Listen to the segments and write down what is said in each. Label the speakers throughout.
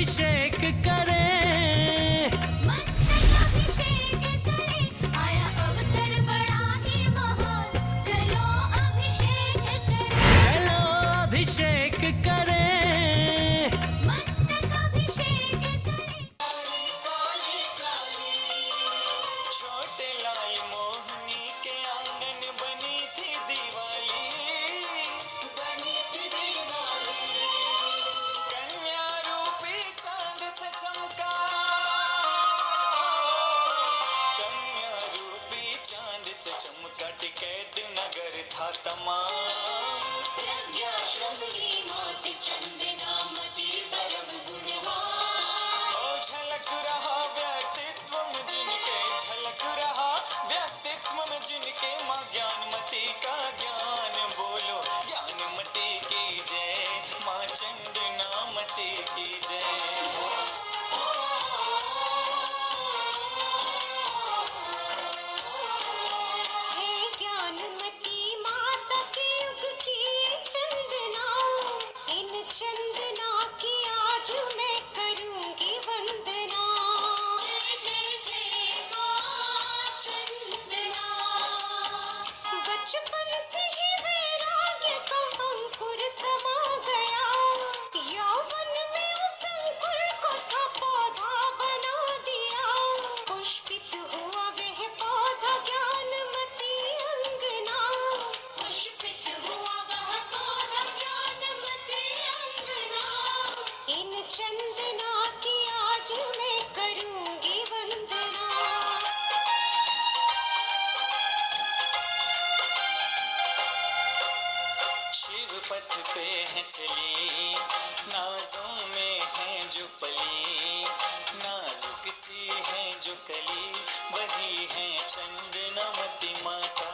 Speaker 1: अभिषेक करें,
Speaker 2: मस्तक अभिषेक करें, आया अवसर बड़ा ही महान, चलो अभिषेक करें,
Speaker 1: चलो अभिषेक करें।
Speaker 2: मस्तक अभिषेक करें।
Speaker 3: छोटे लाल मोहनी के आंगन बनी थी दिवाली, बनी थी दिवाली। कन्या रूपी चांद से चमका, कन्या रूपी चांद से चमका, टिकैत नगर था तमाम। प्रज्ञाश्रम की मोती चंदनामती परम गुणवान। ओ झलक रहा व्यक्तित्व में जिनके, झलक रहा व्यक्तित्व में जिनके, माँ ज्ञानमती का ज्ञान बोलो, ज्ञानमती की जय, माँ चंदनामती की जय।
Speaker 2: हे ज्ञानमती माता के युग की चंदना, इन चंदना की आज मैं करूंगी वंदना। जय जय जय माँ चंदना। बचपन से ही वैराग्य का अंकुर समा गया, यौवन में उस अंकुर को था पौधा बना दिया। पुष्पित हुआ वह पौधा ज्ञानमती अंगना, पुष्पित हुआ वह पौधा ज्ञानमती अंगना। इन चंदना की आज मैं करूंगी वंदना।
Speaker 3: शिव पथ पे है चली, नाजों में है जो पली, नाजुक सी है जो कली, वही है चंदनामती माता,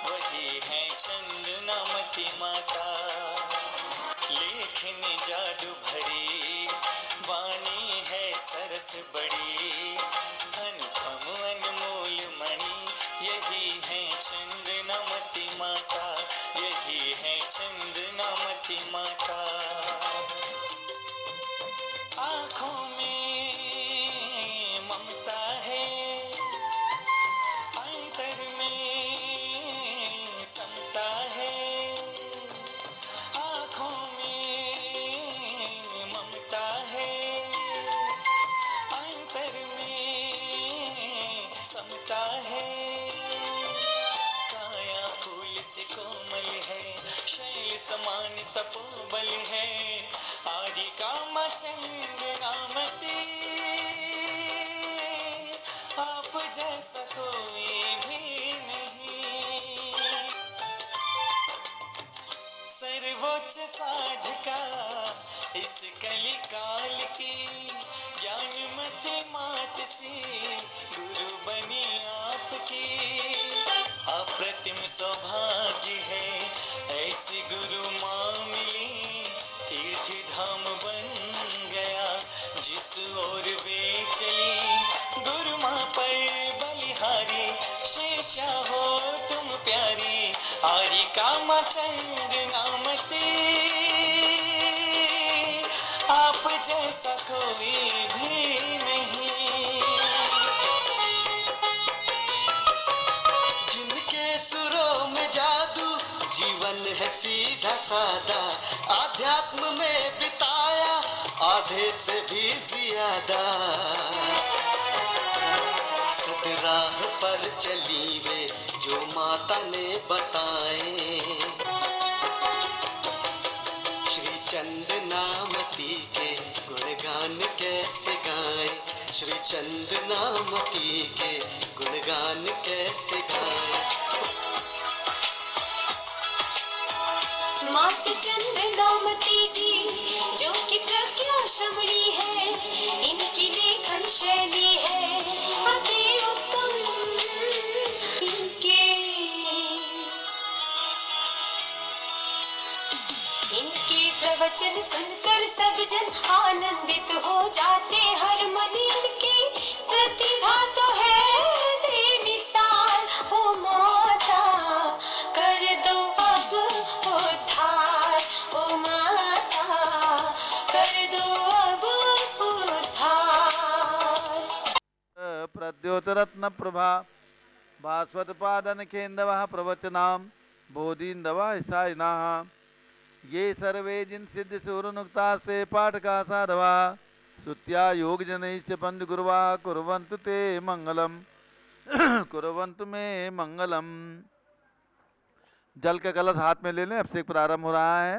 Speaker 3: वही है चंदनामती माता। लेखन जादू भरी वाणी है सरस बड़ी, अनुपम अनमोल मणि, यही है चंदनामती माता, यही है चंदनामती माता। आँखों में ममता है, अंतर में समता है, आँखों में ममता है, अंतर में समता है। काया फूल से कोमल है, शैल समान तपोबल है, आदि कामा चंदनामती, आप जैसा कोई भी नहीं। सर्वोच्च साधका इस कली काल की, ज्ञानमती मात सी गुरु बनी आपकी। अप्रतिम सौभाग्य है ऐसी गुरु माँ मिली, तीर्थ धाम बन गया जिस ओर वे चली। गुरु माँ पर बलिहारी, शेषा हो तुम प्यारी, आदि कामा चंदनामती, आप जैसा कोई भी नहीं।
Speaker 4: जिनके सुरों में जादू, जीवन है सीधा सादा, आध्यात्म में बिताया आधे से भी ज्यादा। सदराह पर चली वे जो माता ने बताए, श्री चंदनामती के गुणगान कैसे गाए, श्री चंदनामती के गुणगान कैसे गाए।
Speaker 2: मात चंदनामती जी जो कि प्रज्ञा श्रमणी है, इनकी लेखन शैली है अति उत्तम। इनके प्रवचन सुनकर सब जन आनंदित हो जाते, हर मन इनकी प्रतिभा तो है बेमिसाल। हो माता कर दो अब उद्धार, ओ माता कर दो अब
Speaker 5: प्रद्योतरत्नप्रभा भास्वत्पादनखेन्दवः प्रवचनां बोधीन्दवः सायिनाः ये सर्वे जिनसिद्धसूरनुक्तास्ते पाठकाः साधवाः स्तुत्या योगजनैश्च पञ्चगुरुवाः कुर्वन्तु ते मङ्गलम् कुर्वन्तु मे मंगलम। जल का कलश हाथ में ले लें। अभिषेक प्रारंभ हो रहा है।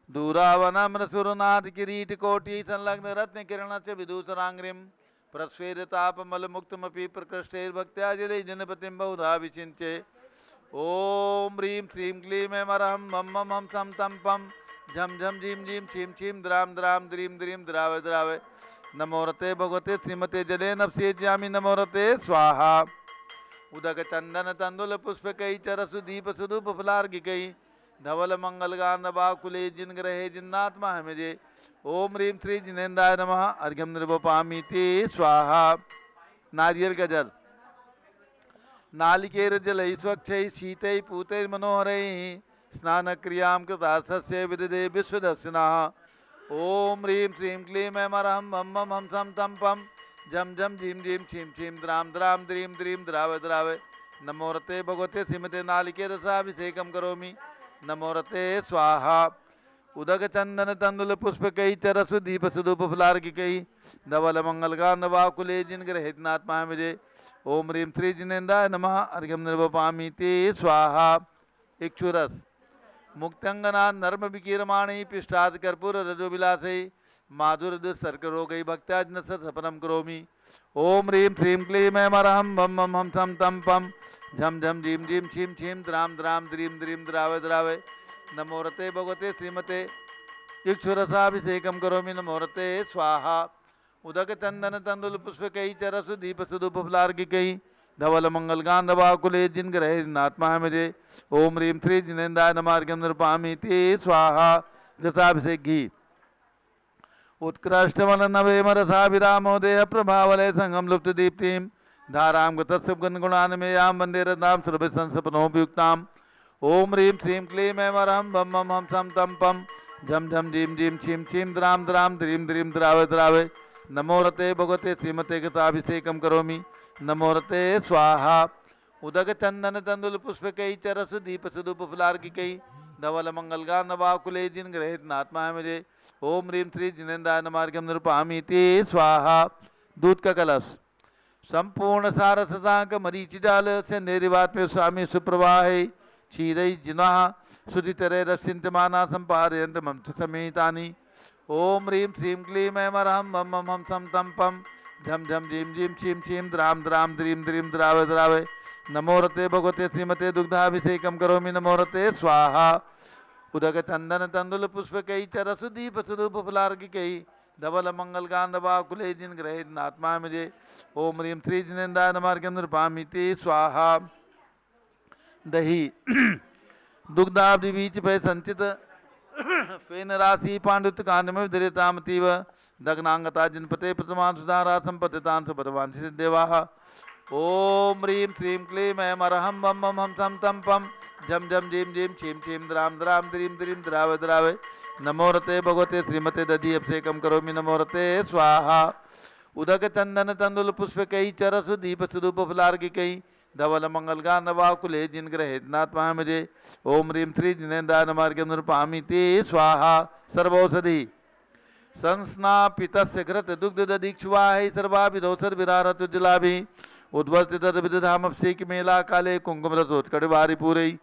Speaker 5: दूरावनम्र सुरनाथ किरीट कोटि संलग्न रत्न किरण से विदूषरांग्रिम प्रस्वेदतापमल मुक्तमपि प्रकृष्टेर भक्त्याजलि जनपतिम बहुधा विचिंचे। ओम ह्रीं श्रीं क्लीं ऐं मरहं मम मम हम सम तम पम झम झम झीम झीम छीम छीम द्राम द्राम द्रीम द्रीम द्रावे द्रावे। नमोरते भगवते श्रीमते जले नपसे ज्यामि नमोरते स्वाहा। उदक चंदन तंदुल पुष्प कई चरसु दीप सुदूप फलार्घिकई धवल मंगल गान बाकुले जिन ग्रहे जिन्नात्मा हमेजे। ओम ह्रीं श्री जिनेन्द्राय नमः अर्घ्यम निर्वपामीति स्वाहा। नारियल का जल नालिकेर जल स्वच्छ शीत पूत मनोहर स्नान क्रियां कृतार्थस्य विदधे विश्वदर्शिनः। ओम ह्रीं श्रीं क्लीं ऐं मरहं मम मम हम सम तम पम झम झम झीम झीम छीम छीम द्राम द्राम द्रीम द्रीम द्रावे द्रावे। नमोरते भगवते श्रीमते नालिके रसाभिषेकम करोमि नमोरते स्वाहा। उदक चंदन तंदुल पुष्प कई चरसु दीप सुदूप फलार्घिकई धवल मंगल गान वाकुले जिन ग्रहेतनात्मा मुझे। ओम ह्रीं श्री जिनेन्द्राय नमः अर्घ्यम निर्वपामीति स्वाहा। इक्षुरस मुक्तंगना नर्म विकीरमाणी पिष्टाद कर्पूर रजोविलासई माधुर दुस्सर्गरोगई भक्त्याजन सपनम करोमि। ओम ह्रीं श्रीं क्लीं ऐं मरहं मम मम हम सम तम पम झम झम झीम झीम छीम छीम द्राम द्राम द्रीम द्रीम द्रावे द्रावे। नमोरते भगवते श्रीमते इक्षुरसाभिषेकम करोमि नमोरते स्वाहा। उदक चंदन तंदुल पुष्प कई चरसु दीप सुदूप फलार्घिकई धवल मंगल गान वाकुले जिन ग्रहे नात्मा मुझे। ओम ह्रीं श्री जिनेन्द्राय नमः अर्घ्यम निर्वपामीति स्वाहा। जसाभिषेक घी उत्कृष्टमल नवेमरसाभिरामोदेह प्रभावलय संगम लुप्त दीप्तिं धारां गतस्सुगुणान में यां वंदे रत्नां सुरभि संसपनोपयुक्ताम्। ओम ह्रीं श्रीं क्लीं ऐं मरहं मम मम हम सम तम पम झम झम झीम झीम छीम छीम द्राम द्राम द्रीम द्रीम द्रावे द्रावे। नमोरते भगवते श्रीमते गताभिषेकम करोमि नमोरते स्वाहा। उदक चंदन तंदुल पुष्प कई चरसु दीप सुदूप फलार्घिकई धवल मंगल गान वाकुले जिन ग्रहित नात्मा मुझे। ओम ह्रीं श्री जिनेन्द्राय नमः अर्घ्यम निर्वपामीति स्वाहा। दूध का कलश संपूर्ण सारसतांक मरीच जाल से निर्वात्म्य स्वामी सुप्रवाहे क्षीरई जिन्हा सुधितरे रसिंतमाना संपादयन्त मंत्र समेतानि। ओम ह्रीं श्रीं क्लीं ऐं मरहं मम मम हम सम तम पम झम झम झीम झीम छीम छीम द्राम द्राम द्रीम द्रीम द्रावे द्रावे। नमोरते भगवते श्रीमते दुग्धाभिषेकम करोमि नमोरते स्वाहा। उदक चंदन तंदुल पुष्प कई चरसु दीप सुदूप फलार्घिकई धवल मंगल गान वाकुले जिन ग्रहित नात्मा मुझे। ओम ह्रीं श्री जिनेन्द्राय नमः अर्घ्यम निर्वपामीति स्वाहा। दही दुग्धाब्धि बीच पे संचित फेन राशि पांडुत कांड में विदरितामतीव दग्नांगता जिनपते प्रथमान सुधारा संपतितान सपदवान सिद्धेवाः। ओम ह्रीं श्रीं क्लीं ऐं मरहं मम मम हम सम तम पम झम झम झीम झीम छीम छीम द्राम द्राम द्रीम द्रीम द्रावे द्रावे। नमोरते भगवते श्रीमते दधि अभिषेकम करोमि नमोरते स्वाहा। उदक चंदन तंदुल पुष्प कई चरसु दीप सुदूप फलार्घिकई धवल मंगल गान वाकुले जिन ग्रहित नात्मा मुझे। ओम ह्रीं श्री जिनेन्द्राय नमः अर्घ्यम निर्वपामीति स्वाहा। सर्वौषधि संस्नापितस्य घृत दुग्ध दधीक्षुवाहि सर्वाभिधौसर विरारत जलाभि उद्वर्तित विदधामप्सेक मेला काले कुंकुम रसोत्कटवारि पूरई।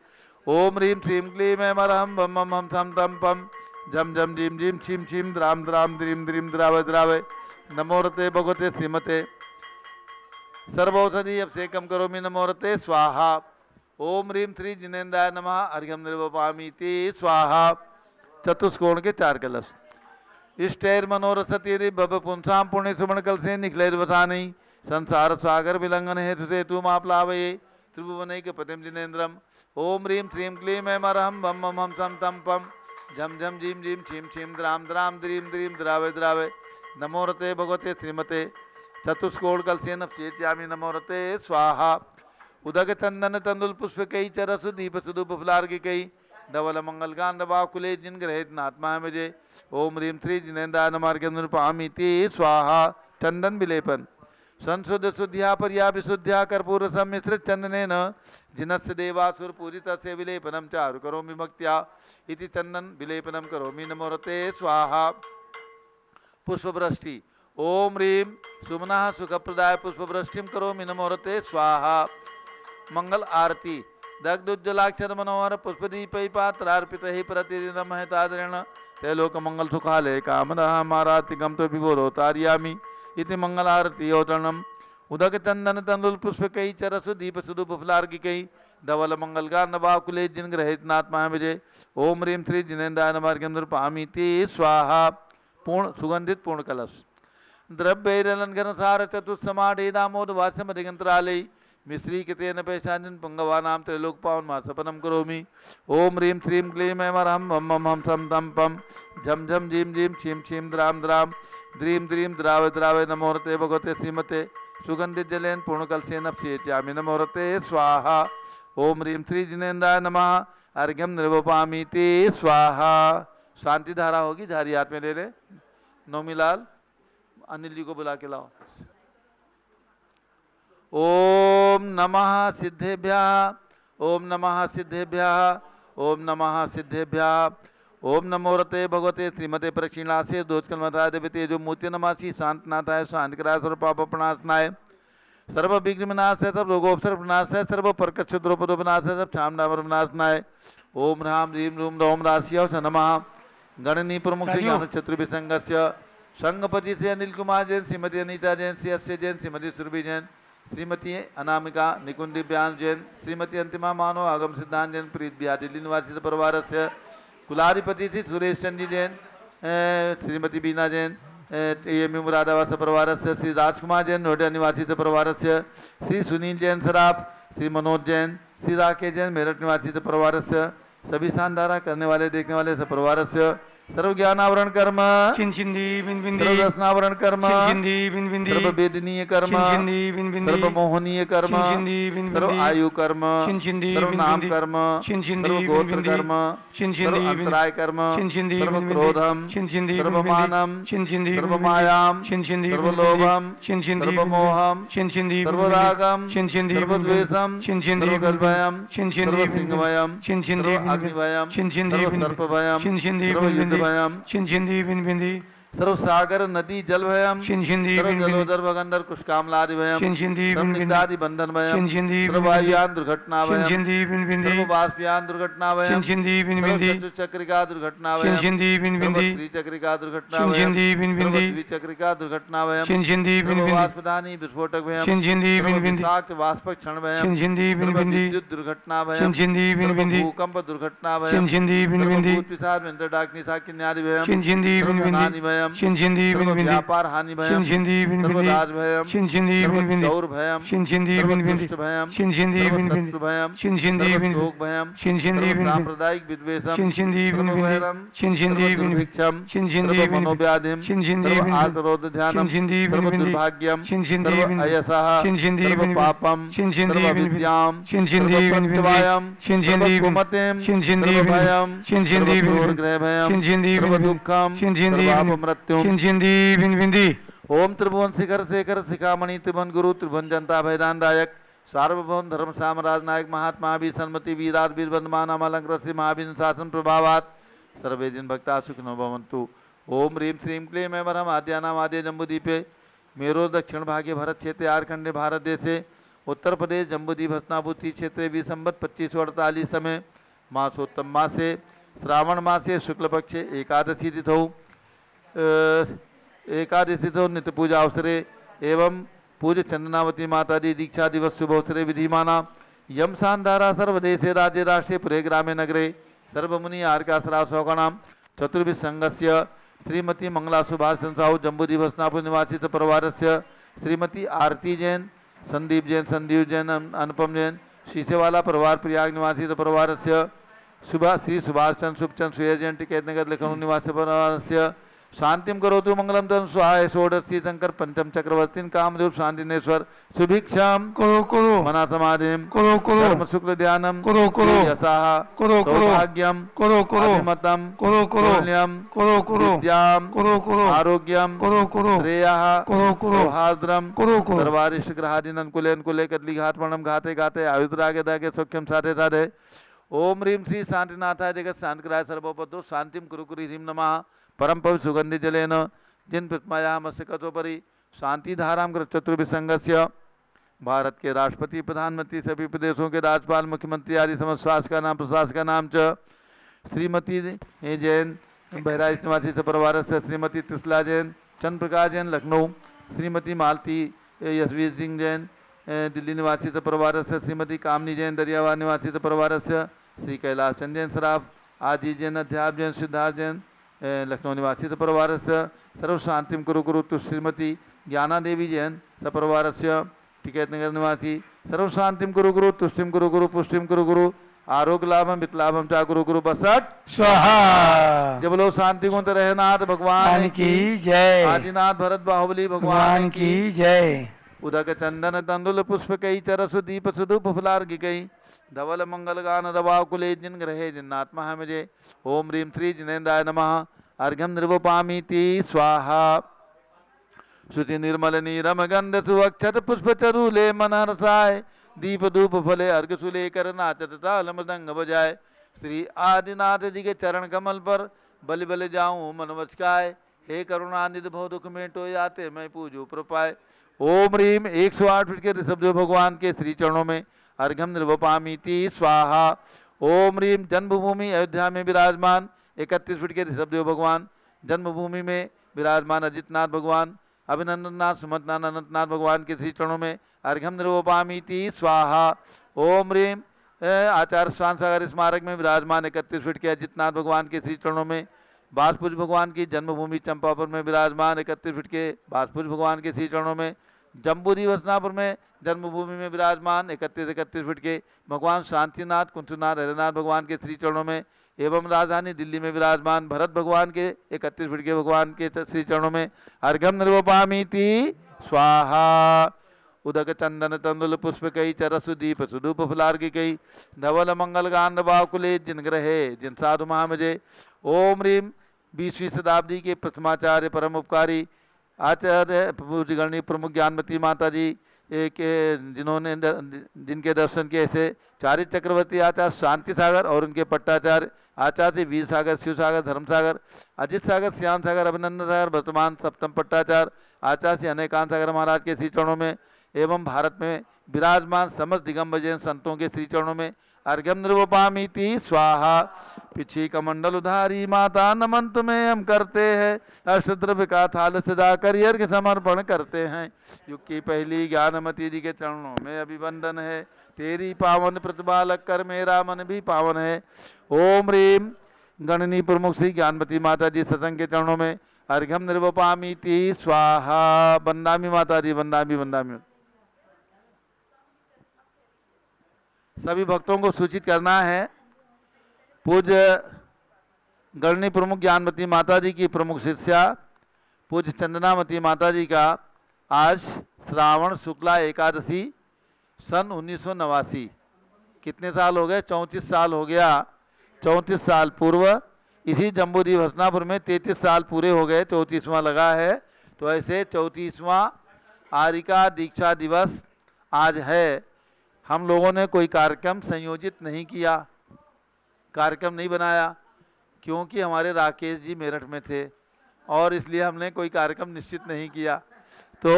Speaker 5: ओम ह्रीं श्रीं क्लीं ऐं मरहं मम मम हम सम तम पम झम झम झीम झीम छीम छीम द्राम द्राम द्रीम द्रीम द्रावे द्रावे। नमोरते भगवते श्रीमते सर्वौषधि अभिषेकम करोमि नमोरते स्वाहा। ओम ह्रीं श्री जिनेन्द्राय नमः अर्घ्यम निर्वपामीति स्वाहा। चतुष्कोण के 4 कलश इष्टैर मनोरसति भव पुंसां पुण्य सुमन कल से निखिलैर्वसानि संसार सागर विलंघन हेतु सेतु माप्लावये त्रिभुवनैक पतिम जिनेन्द्रम। ओम ह्रीं श्रीं क्लीं ऐं मरहं मम मम हम सम तम पम झम झम झीम झीम छीम छीम द्राम द्राम द्रीम द्रीम द्रावे द्रावे। नमोरते भगवते श्रीमते चतुष्कोण कलसेन चेत्यामि नमोरते स्वाहा। उदक चंदन तंदुल पुष्प कई चरसु दीप सुदूप फलार्घिकई धवल मंगल गान वाकुले जिन ग्रहित नात्मा मुझे। ओम ह्रीं श्री जिनेन्द्राय नमः अर्घ्यम निर्वपामीति स्वाहा। चंदन विलेपन संशुद्ध शुद्ध्या पर्या विशुद्ध्या कर्पूर सम्मिश्रित चंदनेन जिनस्य देवासुर पूजितस्य विलेपनं चारु करोमि भक्त्या इति चंदन विलेपनं करोमि नमोरते स्वाहा। पुष्पवृष्टि ओम ह्रीं सुमनः सुखप्रदाय पुष्पवृष्टिं करोमि नमोरते स्वाहा। मंगल आरती दग्धोज्जलाक्षर मनोहर पुष्पदीपै पात्रार्पितैः प्रतिदिनं महतादरेण त्रैलोक मंगल सुखालय कामदः मारातिकं तो विभोरो तारयामि इति मंगल आरती औतरणम् उदक चंदन तंदुल पुष्पकै चरसु दीप सुदूप फलार्गिकै धवल मंगल गार्णवाकुले जिन ग्रहित नात्मा विजय ओम ह्रीं श्री जिनेन्द्राय नमः पामी ते स्वाहा। पूर्ण सुगंधित पूर्ण कलश द्रव्यैरलंघनसार चतुस्समाढे दामोद वास्यम दिगंतरालय मिश्री कृतेन पैशान्यन पुंगवानां त्रैलोकपावन मासपनम करोमि ओम ह्रीं श्रीं क्लीं ऐं वरहं वम मम हम सम तम पम झम झम झीं झीं छीं छीं द्राम द्राम द्रीं द्रीं द्रावय द्रावय नमोरते भगवते श्रीमते सुगंधित जलेन पूर्णकलशेन अभिषेच्यामि नमोरते स्वाहा। ओम ह्रीं श्री जिनेन्द्राय नमः अर्घ्यम निर्वपामि ते स्वाहा। शांति धारा होगी, झारी हाथ में ले ले। नौमीलाल अनिल जी को बुला के लाओ। ओम नमः सिद्धेभ्यः ओम नमः सिद्धेभ्यः ओम नमः सिद्धेभ्यः ओम नमोरते भगवते श्रीमते प्रक्षिणासे दोषकलमताय देवते जो मूर्ति नमासी शांतनाथाय शांतिकराय सर्व पापप्रणाशनाय सर्व विघ्न विनाशाय सर्व रोगोपसर्ग विनाशाय सर्व परकक्षद्रोपदो विनाशाय सब छामडावर विनाशनाय ओम ह्रां ह्रीं रूं रौं राशियाव स नमः। गणनी प्रमुख ज्ञान चतुर्भिसंगस्य संगपति से अनिल कुमार जैन श्रीमती अनीता जैन श्री अस्य जैन श्रीमती सुरभि जैन श्रीमती अनामिका निकुंज दिव्यांश जैन श्रीमती अंतिमा मानव आगम सिद्धांत जैन प्रीत बिहार दिल्ली निवासी परिवार से कुलाधिपति श्री सुरेश चंदी जैन श्रीमती बीना जैन एएमयू मुरादाबाद परिवार से श्री राजकुमार जैन नोएडा निवासी परिवार से श्री सुनील जैन सराफ श्री मनोज जैन श्री राकेश जैन मेरठ निवासी परिवार से सभी शानदारा करने वाले देखने वाले परिवार से सर्व ज्ञानावरण कर्म
Speaker 6: चिंचिंदी बिंबिंदी
Speaker 5: सर्व दर्शनावरण कर्म
Speaker 6: चिंचिंदी बिंबिंदी
Speaker 5: सर्व वेदनीय कर्म
Speaker 6: चिंचिंदी बिंबिंदी
Speaker 5: सर्व मोहनीय कर्म
Speaker 6: चिंचिंदी बिंबिंदी
Speaker 5: सर्व आयु कर्म
Speaker 6: चिंचिंदी
Speaker 5: सर्व नाम
Speaker 6: बिंबिंदी
Speaker 5: कर्म
Speaker 6: चिंचिंदी
Speaker 5: सर्व गोत्र
Speaker 6: बिंबिंदी
Speaker 5: कर्म
Speaker 6: चिंचिंदी
Speaker 5: सर्व अंतराय कर्म
Speaker 6: चिंचिंदी
Speaker 5: सर्व
Speaker 6: बिंबिंदी
Speaker 5: क्रोधम
Speaker 6: चिंचिंदी
Speaker 5: सर्व
Speaker 6: बिंबिंदी
Speaker 5: मानम
Speaker 6: चिंचिंदी
Speaker 5: सर्व
Speaker 6: बिंबिंदी
Speaker 5: मायाम
Speaker 6: चिंचिंदी
Speaker 5: सर्व
Speaker 6: बिंबिंदी
Speaker 5: लोभम
Speaker 6: चिंचिंदी
Speaker 5: सर्व
Speaker 6: बिंबिंदी
Speaker 5: मोहम
Speaker 6: चिंचिंदी
Speaker 5: सर्व
Speaker 6: बिंबिंदी
Speaker 5: रागम
Speaker 6: चिंचिंदी
Speaker 5: सर्व
Speaker 6: बिंबिंदी
Speaker 5: द्वेषम
Speaker 6: चिंचिंदी
Speaker 5: सर्व गलभयम
Speaker 6: चिंचिंदी
Speaker 5: सर्व सिंहभयम
Speaker 6: चिंचिंदी
Speaker 5: सर्व अग्निभयम
Speaker 6: चिंचिंदी
Speaker 5: सर्व सर्पभयम
Speaker 6: चिंचिंदी
Speaker 5: सर्व युद्धभयम
Speaker 6: चिंचिंदी बिंबिंदी
Speaker 5: सर्व सागर नदी जल भयम
Speaker 6: चिंचिंदी
Speaker 5: सर्व
Speaker 6: बिंबिंदी
Speaker 5: जलोदर भगंदर कुशकामलादि भयम
Speaker 6: चिंचिंदी
Speaker 5: सर्व
Speaker 6: बिंबिंदी
Speaker 5: निंदादि बंधन भयम
Speaker 6: चिंचिंदी
Speaker 5: सर्व
Speaker 6: बिंबिंदी
Speaker 5: वायुयान दुर्घटना भयम
Speaker 6: चिंचिंदी बिंबिंदी
Speaker 5: सर्व वाष्पयान दुर्घटना भयम
Speaker 6: चिंचिंदी बिंबिंदी
Speaker 5: सर्व चक्रिका दुर्घटना भयम
Speaker 6: चिंचिंदी
Speaker 5: सर्व
Speaker 6: बिंबिंदी
Speaker 5: स्त्री चक्रिका दुर्घटना भयम
Speaker 6: चिंचिंदी
Speaker 5: सर्व
Speaker 6: बिंबिंदी
Speaker 5: द्विचक्रिका दुर्घटना भयम
Speaker 6: चिंचिंदी
Speaker 5: सर्व
Speaker 6: बिंबिंदी
Speaker 5: वाष्पदानी विस्फोटक भयम
Speaker 6: चिंचिंदी
Speaker 5: सर्व
Speaker 6: बिंबिंदी
Speaker 5: विषाक्त वाष्प क्षण भयम
Speaker 6: चिंचिंदी
Speaker 5: सर्व
Speaker 6: बिंबिंदी
Speaker 5: विद्युत दुर्घटना भयम
Speaker 6: चिंचिंदी
Speaker 5: सर्व
Speaker 6: बिंबिंदी
Speaker 5: भूकंप दुर्घटना भयम
Speaker 6: चिंचिंदी
Speaker 5: सर्व
Speaker 6: बिंबिंदी
Speaker 5: भूत पिशाच मंत्र डाकनी साकिन्यादि भयम
Speaker 6: चिंचिंदी
Speaker 5: सर्व
Speaker 6: बिंबिंदी
Speaker 5: धनानि भयम
Speaker 6: चिंचिंदी
Speaker 5: सर्व
Speaker 6: बिंबिंदी
Speaker 5: व्यापार हानि भयम
Speaker 6: चिंचिंदी
Speaker 5: सर्व
Speaker 6: बिंबिंदी
Speaker 5: राज भयम
Speaker 6: चिंचिंदी
Speaker 5: सर्व
Speaker 6: बिंबिंदी
Speaker 5: चौर भयम
Speaker 6: चिंचिंदी
Speaker 5: सर्व
Speaker 6: बिंबिंदी
Speaker 5: दुष्ट भयम
Speaker 6: चिंचिंदी
Speaker 5: सर्व
Speaker 6: बिंबिंदी
Speaker 5: शत्रु भयम
Speaker 6: चिंचिंदी
Speaker 5: सर्व
Speaker 6: बिंबिंदी
Speaker 5: शोक भयम
Speaker 6: चिंचिंदी
Speaker 5: सर्व
Speaker 6: बिंबिंदी
Speaker 5: सांप्रदायिक विद्वेषम
Speaker 6: चिंचिंदी
Speaker 5: सर्व
Speaker 6: बिंबिंदी
Speaker 5: वैरम
Speaker 6: चिंचिंदी
Speaker 5: सर्व
Speaker 6: बिंबिंदी
Speaker 5: दुर्भिक्षम
Speaker 6: चिंचिंदी
Speaker 5: सर्व
Speaker 6: बिंबिंदी
Speaker 5: मनोव्याधिम
Speaker 6: चिंचिंदी
Speaker 5: सर्व
Speaker 6: बिंबिंदी
Speaker 5: आर्तरोध ध्यानम
Speaker 6: चिंचिंदी
Speaker 5: सर्व
Speaker 6: बिंबिंदी
Speaker 5: दुर्भाग्यम
Speaker 6: चिंचिंदी
Speaker 5: सर्व
Speaker 6: बिंबिंदी
Speaker 5: अयसः
Speaker 6: चिंचिंदी
Speaker 5: सर्व
Speaker 6: बिंबिंदी
Speaker 5: पापम
Speaker 6: चिंचिंदी
Speaker 5: सर्व
Speaker 6: बिंबिंदी
Speaker 5: विद्याम
Speaker 6: चिंचिंदी
Speaker 5: सर्व
Speaker 6: बिंबिंदी
Speaker 5: प्रत्यवायम
Speaker 6: चिंचिंदी
Speaker 5: सर्व कुमतिम
Speaker 6: चिंचिंदी
Speaker 5: सर्व
Speaker 6: बिंबिंदी
Speaker 5: भयम
Speaker 6: चिंचिंदी
Speaker 5: सर्व क्रूर
Speaker 6: बिंबिंदी
Speaker 5: ग्रह भयम
Speaker 6: चिंचिंदी
Speaker 5: सर्व
Speaker 6: बिंबिंदी
Speaker 5: दुःखम
Speaker 6: चिंचिंदी
Speaker 5: सर्व
Speaker 6: बिंबिंदी
Speaker 5: अपमृत्युम
Speaker 6: चिंचिंदी बिंबिंदी
Speaker 5: ओम त्रिभुवन शिखर शेखर शिखामणि त्रिभुवन गुरु त्रिभुवन जनता भयदानदायक सार्वभौम धर्म साम्राज्य नायक महात्मा भी सन्मति वीराट वीरबंधमान अलंकृत श्री महावीर शासन प्रभावात सर्वे दिन भक्ता सुखिनो भवन्तु। ओम ह्रीं श्रीं क्लीं ऐं वरहं आद्यानाम आद्य जम्बूद्वीपे मेरो दक्षिण भागे भरत क्षेत्रे आर्खंडे भारत देशे उत्तर प्रदेश जम्बूद्वीप हस्तिनापुरी क्षेत्रे विसंवत 2548 समय मासोत्तम मासे श्रावण मासे शुक्ल पक्षे एकादशी तिथौ नित्य पूजा अवसरे एवं पूज्य चंदनावती माता दी दीक्षा दिवस शुभ अवसरे विधिमाना यम शानदारा सर्वदेशे राज्य राष्ट्रे पुरे ग्रामे नगरे सर्वमुनि आर्काश्रा सौगणाम चतुर्भिः संघस्य श्रीमती मंगला सुभाषचंद्र साहू जम्बूद्वीप हस्तिनापुर निवासी परिवारस्य श्रीमती आरती जैन संदीप जैन अनुपम जैन शीशेवाला परिवार प्रयाग निवासी परिवारस्य श्री सुभाष चंद्र सुखचंद सुय जैन टिकैत नगर लखनऊ निवासी परिवारस्य शांतिम करोतु मंगलम तम स्वाहा षोडशी शंकर पंचम चक्रवर्ती कामदेव शांतिनेश्वर सुभिक्षाम
Speaker 6: करो करो
Speaker 5: मना समाधिम
Speaker 6: करो करो
Speaker 5: धर्म शुक्ल ध्यानम
Speaker 6: करो करो
Speaker 5: यशाह
Speaker 6: करो करो
Speaker 5: सौभाग्यम
Speaker 6: करो करो
Speaker 5: अभिमतम
Speaker 6: करो करो
Speaker 5: पुण्यम
Speaker 6: करो करो
Speaker 5: विद्याम
Speaker 6: करो करो
Speaker 5: आरोग्यम
Speaker 6: करो करो
Speaker 5: श्रेयः
Speaker 6: करो करो
Speaker 5: सौहार्द्रम
Speaker 6: करो करो
Speaker 5: सर्वारिष्ट ग्रहादीन अनुकूले अनुकूले कदली घात वर्णम घाते घाते आयुद्रागे दागे सौख्यम साधे साधे ओम ह्रीम श्री शांतिनाथाय जगत शांतिराय सर्वोपद्रो शांतिम कुरु कुरु ह्रीम नमः परम पवित्र सुगंधि जलेन जिन प्रतिमायामस्य कथोपरि शांति धाराम चतुर्भिसंगस्य भारत के राष्ट्रपति प्रधानमंत्री सभी प्रदेशों के राज्यपाल मुख्यमंत्री आदि समस्त शासक का नाम प्रशासक का नाम च श्रीमती जैन बहराइच निवासी परिवार से श्रीमती त्रिशला जैन चंद्र प्रकाश जैन लखनऊ श्रीमती मालती यशवीर सिंह जैन दिल्ली निवासी परिवार से श्रीमती कामनी जैन दरियावाद निवासी परिवार से श्री कैलाश चंद जैन सराफ आदि जैन अध्याप जैन सिद्धार्थ जैन लखनऊ निवासी परिवार से सर्व शांतिम कुरु कुरु तु श्रीमती ज्ञाना देवी जैन सपरिवार से टिकैत नगर निवासी सर्व शांतिम कुरु कुरु तुष्टिम कुरु कुरु पुष्टिम कुरु कुरु आरोग्य लाभम वितलाभम चा गुरु गुरु बसट
Speaker 6: स्वाहा
Speaker 5: जब लोग शांति गुण रहनाथ भगवान
Speaker 6: की जय
Speaker 5: आदिनाथ भरत बाहुबली भगवान
Speaker 6: भगवान की जय
Speaker 5: उदक चंदन तंदुल पुष्प कई चरस दीप सुदूप फुलार्घ कई धवल मंगल गान रवा कुले जिन ग्रहे जिन्नात्मा है मुझे ओम ह्रीम श्री जिनेन्द्राय नमः अर्घ्यम निर्वपामीति स्वाहा श्रुति निर्मल नीरम गंध सुवक्षत पुष्प चरूले मन हर्षाय दीप धूप फले अर्घ सुले कर नाचत ताल मृदंग बजाए श्री आदिनाथ जी के चरण कमल पर बल बल जाऊं मन वचकाय हे करुणानिधि भव दुख मेटो याते मैं पूजू प्रपाय ओम ह्रीम 108 फीट के ऋषभदेव भगवान के श्री चरणों में अर्घ्यम निर्वपामीति स्वाहा ओम ह्रीम जन्मभूमि अयोध्या में विराजमान 31 फीट के ऋषभदेव भगवान जन्मभूमि में विराजमान अजितनाथ भगवान अभिनंदननाथ सुमतनाथ अनंतनाथ भगवान के श्री चरणों में अर्घ्यम निर्वपामीति स्वाहा ओम ह्रीम आचार्य शांत सागर स्मारक में विराजमान 31 फीट के अजितनाथ भगवान के श्री चरणों में बासपुज भगवान की जन्मभूमि चंपापुर में विराजमान 31 फीट के बासपुज भगवान के श्री चरणों में जम्बूरी वसनापुर में जन्मभूमि में विराजमान 31 फीट के भगवान शांतिनाथ कुंथुनाथ हरिनाथ भगवान के श्री चरणों में एवं राजधानी दिल्ली में विराजमान भरत भगवान के 31 फीट के भगवान के श्री चरणों में अर्घ्यम निर्वपामीति स्वाहा उदक चंदन तंदुल पुष्प कई चरस दीप सुदूप फुलार्घ कई धवल मंगल गान बाकुले जिन ग्रहे जिन साधु महामजे ओम ह्रीम 20वीं शताब्दी के प्रथमाचार्य परम उपकारी आचार्य पूज्य गणनी प्रमुख ज्ञानमती माता जी के जिनके दर्शन किए ऐसे चारित चक्रवर्ती आचार्य शांति सागर और उनके पट्टाचार्य आचार्य वीर सागर शिव सागर धर्म सागर अजित सागर श्याम सागर अभिनंदन सागर वर्तमान सप्तम पट्टाचार्य आचार्य अनेकांत सागर महाराज के श्री चरणों में एवं भारत में विराजमान समस्त दिगंबर जैन संतों के श्री चरणों में अर्घ्यम निर्वपामीति स्वाहा पिछी कमंडल उधारी माता नमन तुम्हें हम करते हैं अष्टद्रव्य का थाल सजा कर अर्घ्य समर्पण करते हैं युग की पहली ज्ञानमती जी के चरणों में अभिवंदन है तेरी पावन प्रतिभा लग कर मेरा मन भी पावन है ओम ह्रीम गणनी प्रमुख श्री ज्ञानमती माता जी सत्संग के चरणों में अर्घ्यम निर्वपामीति स्वाहा बंदामी माता जी बंदामी बंदामी सभी भक्तों को सूचित करना है पूज्य गणनी प्रमुख ज्ञानमती माता जी की प्रमुख शिष्या पूज्य चंदनामती माता जी का आज श्रावण शुक्ला एकादशी सन 1989 कितने साल हो गए 34 साल हो गया 34 साल पूर्व इसी जम्बूरी भसनापुर में 33 साल पूरे हो गए 34वां लगा है तो ऐसे 34वां आरिका दीक्षा दिवस आज है। हम लोगों ने कोई कार्यक्रम संयोजित नहीं किया कार्यक्रम नहीं बनाया क्योंकि हमारे राकेश जी मेरठ में थे और इसलिए हमने कोई कार्यक्रम निश्चित नहीं किया। तो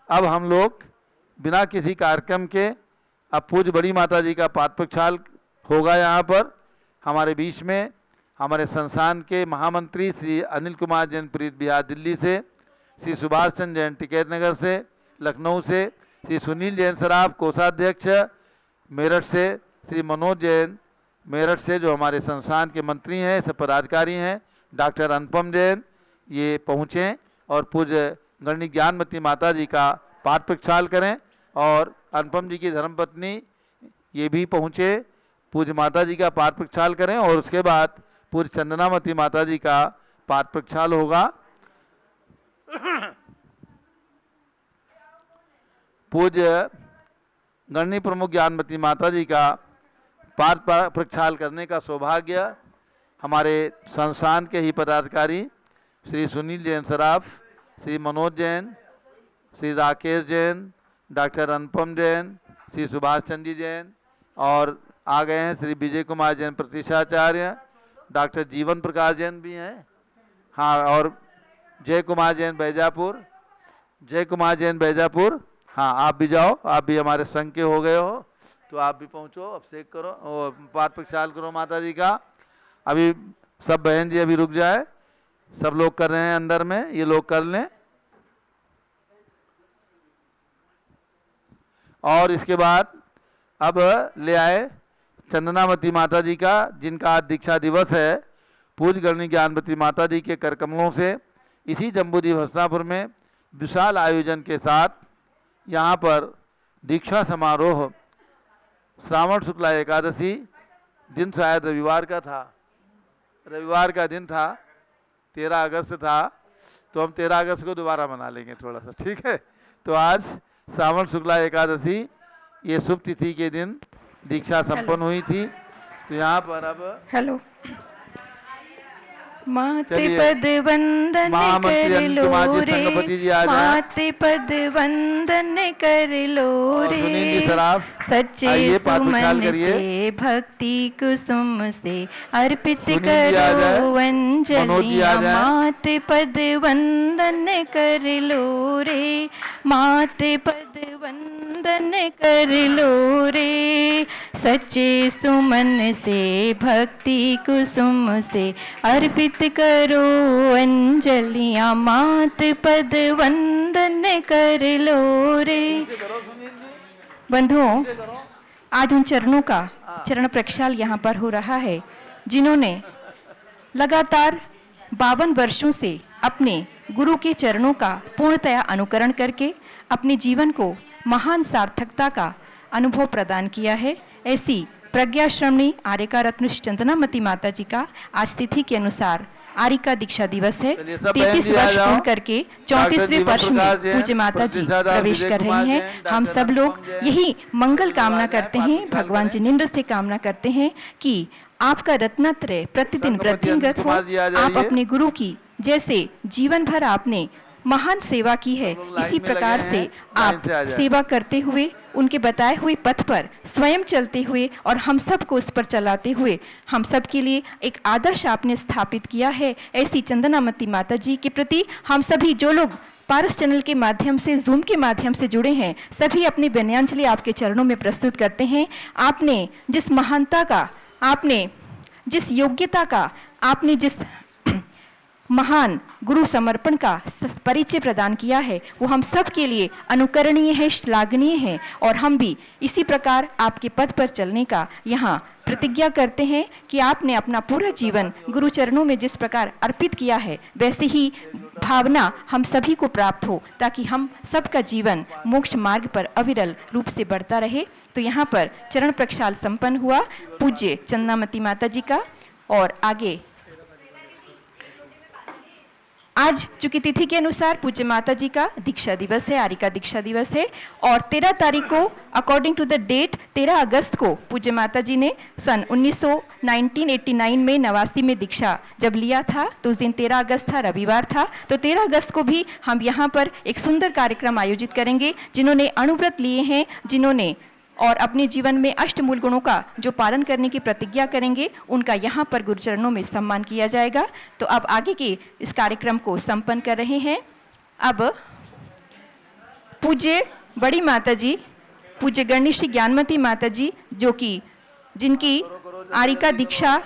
Speaker 5: अब हम लोग बिना किसी कार्यक्रम के अब पूज्य बड़ी माता जी का पाद प्रक्षाल होगा। यहाँ पर हमारे बीच में हमारे संस्थान के महामंत्री श्री अनिल कुमार जैन प्रीत बिहार दिल्ली से, श्री सुभाष चंद्र जैन टिकैत नगर से, लखनऊ से श्री सुनील जैन सराफ कोषाध्यक्ष मेरठ से, श्री मनोज जैन मेरठ से जो हमारे संस्थान के मंत्री हैं सब पदाधिकारी हैं, डॉक्टर अनुपम जैन ये पहुँचें और पूज्य गणनी ज्ञानमती माता जी का पाद प्रक्षाल करें और अनुपम जी की धर्मपत्नी ये भी पहुँचे पूज्य माता जी का पाद प्रक्षाल करें और उसके बाद पूज्य चंदनामती माता जी का पाद प्रक्षाल होगा। पूज्य गणनी प्रमुख ज्ञानमती माता जी का पाद प्रक्षाल करने का सौभाग्य हमारे संस्थान के ही पदाधिकारी श्री सुनील जैन सराफ, श्री मनोज जैन, श्री राकेश जैन, डॉक्टर अनुपम जैन, श्री सुभाष चंद्र जैन और आ गए हैं श्री विजय कुमार जैन प्रतिष्ठाचार्य, डॉक्टर जीवन प्रकाश जैन भी हैं, हाँ, और जय कुमार जैन बैजापुर, जय कुमार जैन बैजापुर, हाँ, आप भी जाओ, आप भी हमारे संघ के हो गए हो तो आप भी पहुँचो, अभिषेक करो और पाठ प्रक्षाल करो माता जी का। अभी सब बहन जी अभी रुक जाए, सब लोग कर रहे हैं अंदर में, ये लोग कर लें। और इसके बाद अब ले आए चंदनावती माता जी का, जिनका आज दीक्षा दिवस है। पूज्य गणनी ज्ञानवती माता जी के कर कमलों से इसी जम्बूद्वीप हस्तिनापुर में विशाल आयोजन के साथ यहाँ पर दीक्षा समारोह, श्रावण शुक्ला एकादशी, दिन शायद रविवार का था, रविवार का दिन था, 13 अगस्त था, तो हम 13 अगस्त को दोबारा मना लेंगे थोड़ा सा, ठीक है। तो आज श्रावण शुक्ला एकादशी, ये शुभ तिथि के दिन दीक्षा संपन्न हुई थी। तो यहाँ पर अब
Speaker 7: हेलो माते
Speaker 5: चलिए,
Speaker 7: पद वंदन
Speaker 5: महामंत्री
Speaker 7: कर
Speaker 5: अनिल
Speaker 7: लो
Speaker 5: कुमार जी
Speaker 7: रे,
Speaker 5: संघपति जी आ जाएं।
Speaker 7: माते पद वंदन कर लो
Speaker 5: और
Speaker 7: रे,
Speaker 5: सुनील जी सराफ,
Speaker 7: सच्चे
Speaker 5: आइए, पाठ प्रक्षाल
Speaker 7: सुमन
Speaker 5: करिए।
Speaker 7: से भक्ति कुसुम से अर्पित
Speaker 5: सुनील जी आ जाएं,
Speaker 7: करो
Speaker 5: मनोज जी आ
Speaker 7: अंजलियां,
Speaker 5: जाएं।
Speaker 7: माते पद वंदन कर लो रे, माते पद वंदन कर लो रे, सच्चे सुमन से भक्ति कुसुम से अर्पित करो अंजलियां, मात पद वंदन कर लो रे। बंधुओं, आज उन चरणों का चरण प्रक्षाल यहाँ पर हो रहा है जिन्होंने लगातार 52 वर्षों से अपने गुरु के चरणों का पूर्णतया अनुकरण करके अपने जीवन को महान सार्थकता का अनुभव प्रदान किया है। ऐसी प्रज्ञाश्रमणी आर्यका रत्न चंदनामती माता जी का आज तिथि के अनुसार आर्यका दीक्षा दिवस है।
Speaker 5: चलिए, सब
Speaker 7: 33
Speaker 5: बहन जी आ
Speaker 7: वर्ष
Speaker 5: जाओ।
Speaker 7: पूर्ण करके 34वें वर्ष में पूज्य माता जी प्रवेश कर रही हैं। हम सब लोग यही मंगल कामना करते हैं, भगवान जिनेंद्र से कामना करते हैं कि आपका रत्नत्रय प्रतिदिन वृद्धिंगत हो। आप अपने गुरु की जैसे जीवन भर आपने महान सेवा की है, इसी प्रकार से आप सेवा करते हुए उनके बताए हुए पथ पर स्वयं चलते हुए और हम सब को उस पर चलाते हुए हम सब के लिए एक आदर्श आपने स्थापित किया है। ऐसी चंदनामती माता जी के प्रति हम सभी जो लोग पारस चैनल के माध्यम से, जूम के माध्यम से जुड़े हैं, सभी अपनी विनयांजलि आपके चरणों में प्रस्तुत करते हैं। आपने जिस महानता का, आपने जिस योग्यता का, आपने जिस महान गुरु समर्पण का परिचय प्रदान किया है, वो हम सब के लिए अनुकरणीय है, श्लाघनीय है। और हम भी इसी प्रकार आपके पथ पर चलने का यहाँ प्रतिज्ञा करते हैं कि आपने अपना पूरा जीवन गुरु चरणों में जिस प्रकार अर्पित किया है, वैसे ही भावना हम सभी को प्राप्त हो, ताकि हम सबका जीवन मोक्ष मार्ग पर अविरल रूप से बढ़ता रहे। तो यहाँ पर चरण प्रक्षाल संपन्न हुआ पूज्य चंदनामती माता जी का। और आगे आज चूंकि तिथि के अनुसार पूज्य माता जी का दीक्षा दिवस है, आर्यका दीक्षा दिवस है, और 13 तारीख को अकॉर्डिंग टू द डेट 13 अगस्त को पूज्य माता जी ने सन 1989 में 89 में दीक्षा जब लिया था, तो उस दिन 13 अगस्त था, रविवार था। तो 13 अगस्त को भी हम यहाँ पर एक सुंदर कार्यक्रम आयोजित करेंगे। जिन्होंने अणुव्रत लिए हैं, जिन्होंने और अपने जीवन में अष्टमूल गुणों का जो पालन करने की प्रतिज्ञा करेंगे, उनका यहाँ पर गुरुचरणों में सम्मान किया जाएगा। तो अब आगे के इस कार्यक्रम को संपन्न कर रहे हैं। अब पूज्य बड़ी माता जी, पूज्य गणनी श्री ज्ञानमती माता जी, जो कि जिनकी आर्यका दीक्षा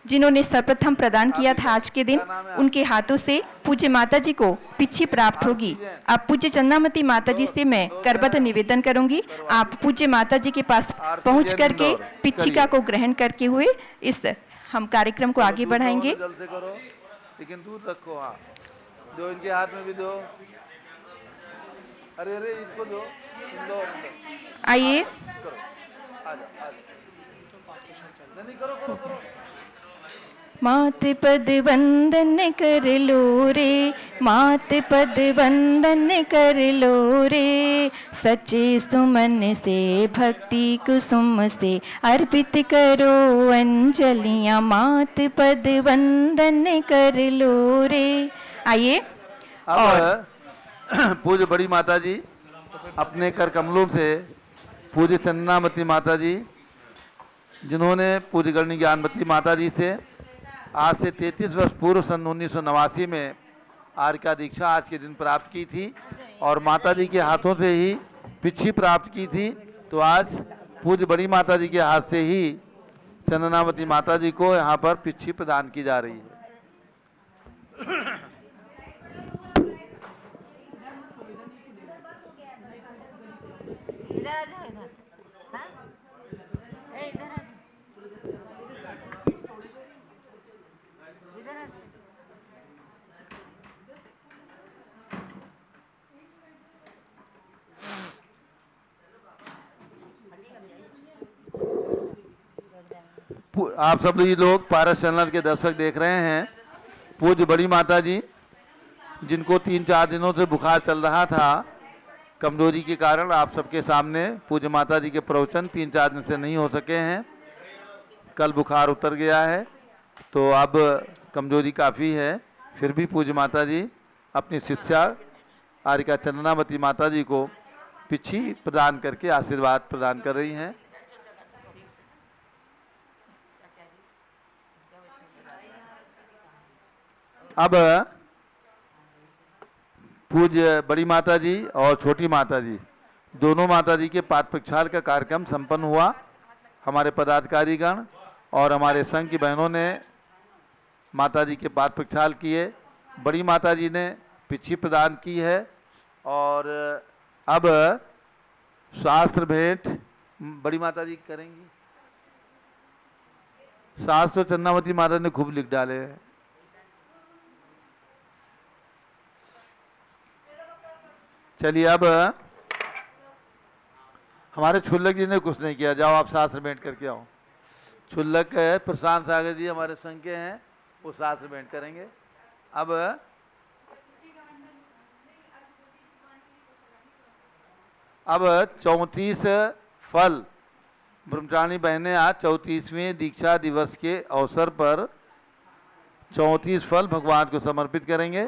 Speaker 7: जिन्होंने सर्वप्रथम प्रदान किया था आज के दिन, उनके हाथों से पूज्य माता जी को पिच्छी प्राप्त होगी। अब पूज्य चंदनामती माता जी से मैं करबद्ध निवेदन करूंगी, आप पूज्य माता जी के पास पहुंच करके पिच्छिका को ग्रहण करके हुए इस हम कार्यक्रम को आगे बढ़ाएंगे।
Speaker 5: लेकिन दूर रखो, हाँ, जो इनके हाथ में भी दो। अरे अरे इनको दो,
Speaker 7: आइए मात पद वंदन कर लो रे, मात पद वंदन कर लो रे। सच्चे सुमन से भक्ति कुसुम से अर्पित करो अंजलियां, मात पद वंदन कर लो रे। आइए
Speaker 5: अब पूज्य बड़ी माता जी अपने कर कमलों से पूज्य चन्नामती माता जी, जिन्होंने पूज्य गणनी ज्ञानमती माता जी से आज से 33 वर्ष पूर्व सन 1989 में आर्य का दीक्षा आज के दिन प्राप्त की थी और माता जी के हाथों से ही पिच्छी प्राप्त की थी, तो आज पूज्य बड़ी माता जी के हाथ से ही चन्नामती माता जी को यहाँ पर पिच्छी प्रदान की जा रही है।
Speaker 8: इधर आ जाओ, इधर। हाँ? ए, इधर आ जाओ। इधर आ जाओ।
Speaker 5: आप सब लोग पारस चैनल के दर्शक देख रहे हैं, पूज्य बड़ी माता जी जिनको 3-4 दिनों से बुखार चल रहा था, कमजोरी के कारण आप सबके सामने पूज्य माता जी के प्रवचन 3-4 दिन से नहीं हो सके हैं। कल बुखार उतर गया है तो अब कमजोरी काफ़ी है, फिर भी पूज्य माता जी अपनी शिष्या आर्यका चंदनावती माता जी को पिच्छी प्रदान करके आशीर्वाद प्रदान कर रही हैं। अब पूज्य बड़ी माता जी और छोटी माता जी दोनों माता जी के पाद प्रक्षाल का कार्यक्रम संपन्न हुआ। हमारे पदाधिकारीगण और हमारे संघ की बहनों ने माता जी के पाद प्रक्षाल किए, बड़ी माता जी ने पिच्छी प्रदान की है और अब शास्त्र भेंट बड़ी माता जी करेंगी। शास्त्र चंद्रावती माता ने खूब लिख डाले हैं। चलिए अब हमारे छुल्लक जी ने कुछ नहीं किया, जाओ आप शास्त्र भेंट करके आओ। छुल्लक है प्रशांत सागर जी हमारे संघ के हैं, वो शास्त्र भेंट करेंगे। अब 34 फल ब्रह्मचारिणी बहनें आज 34वें दीक्षा दिवस के अवसर पर 34 फल भगवान को समर्पित करेंगे।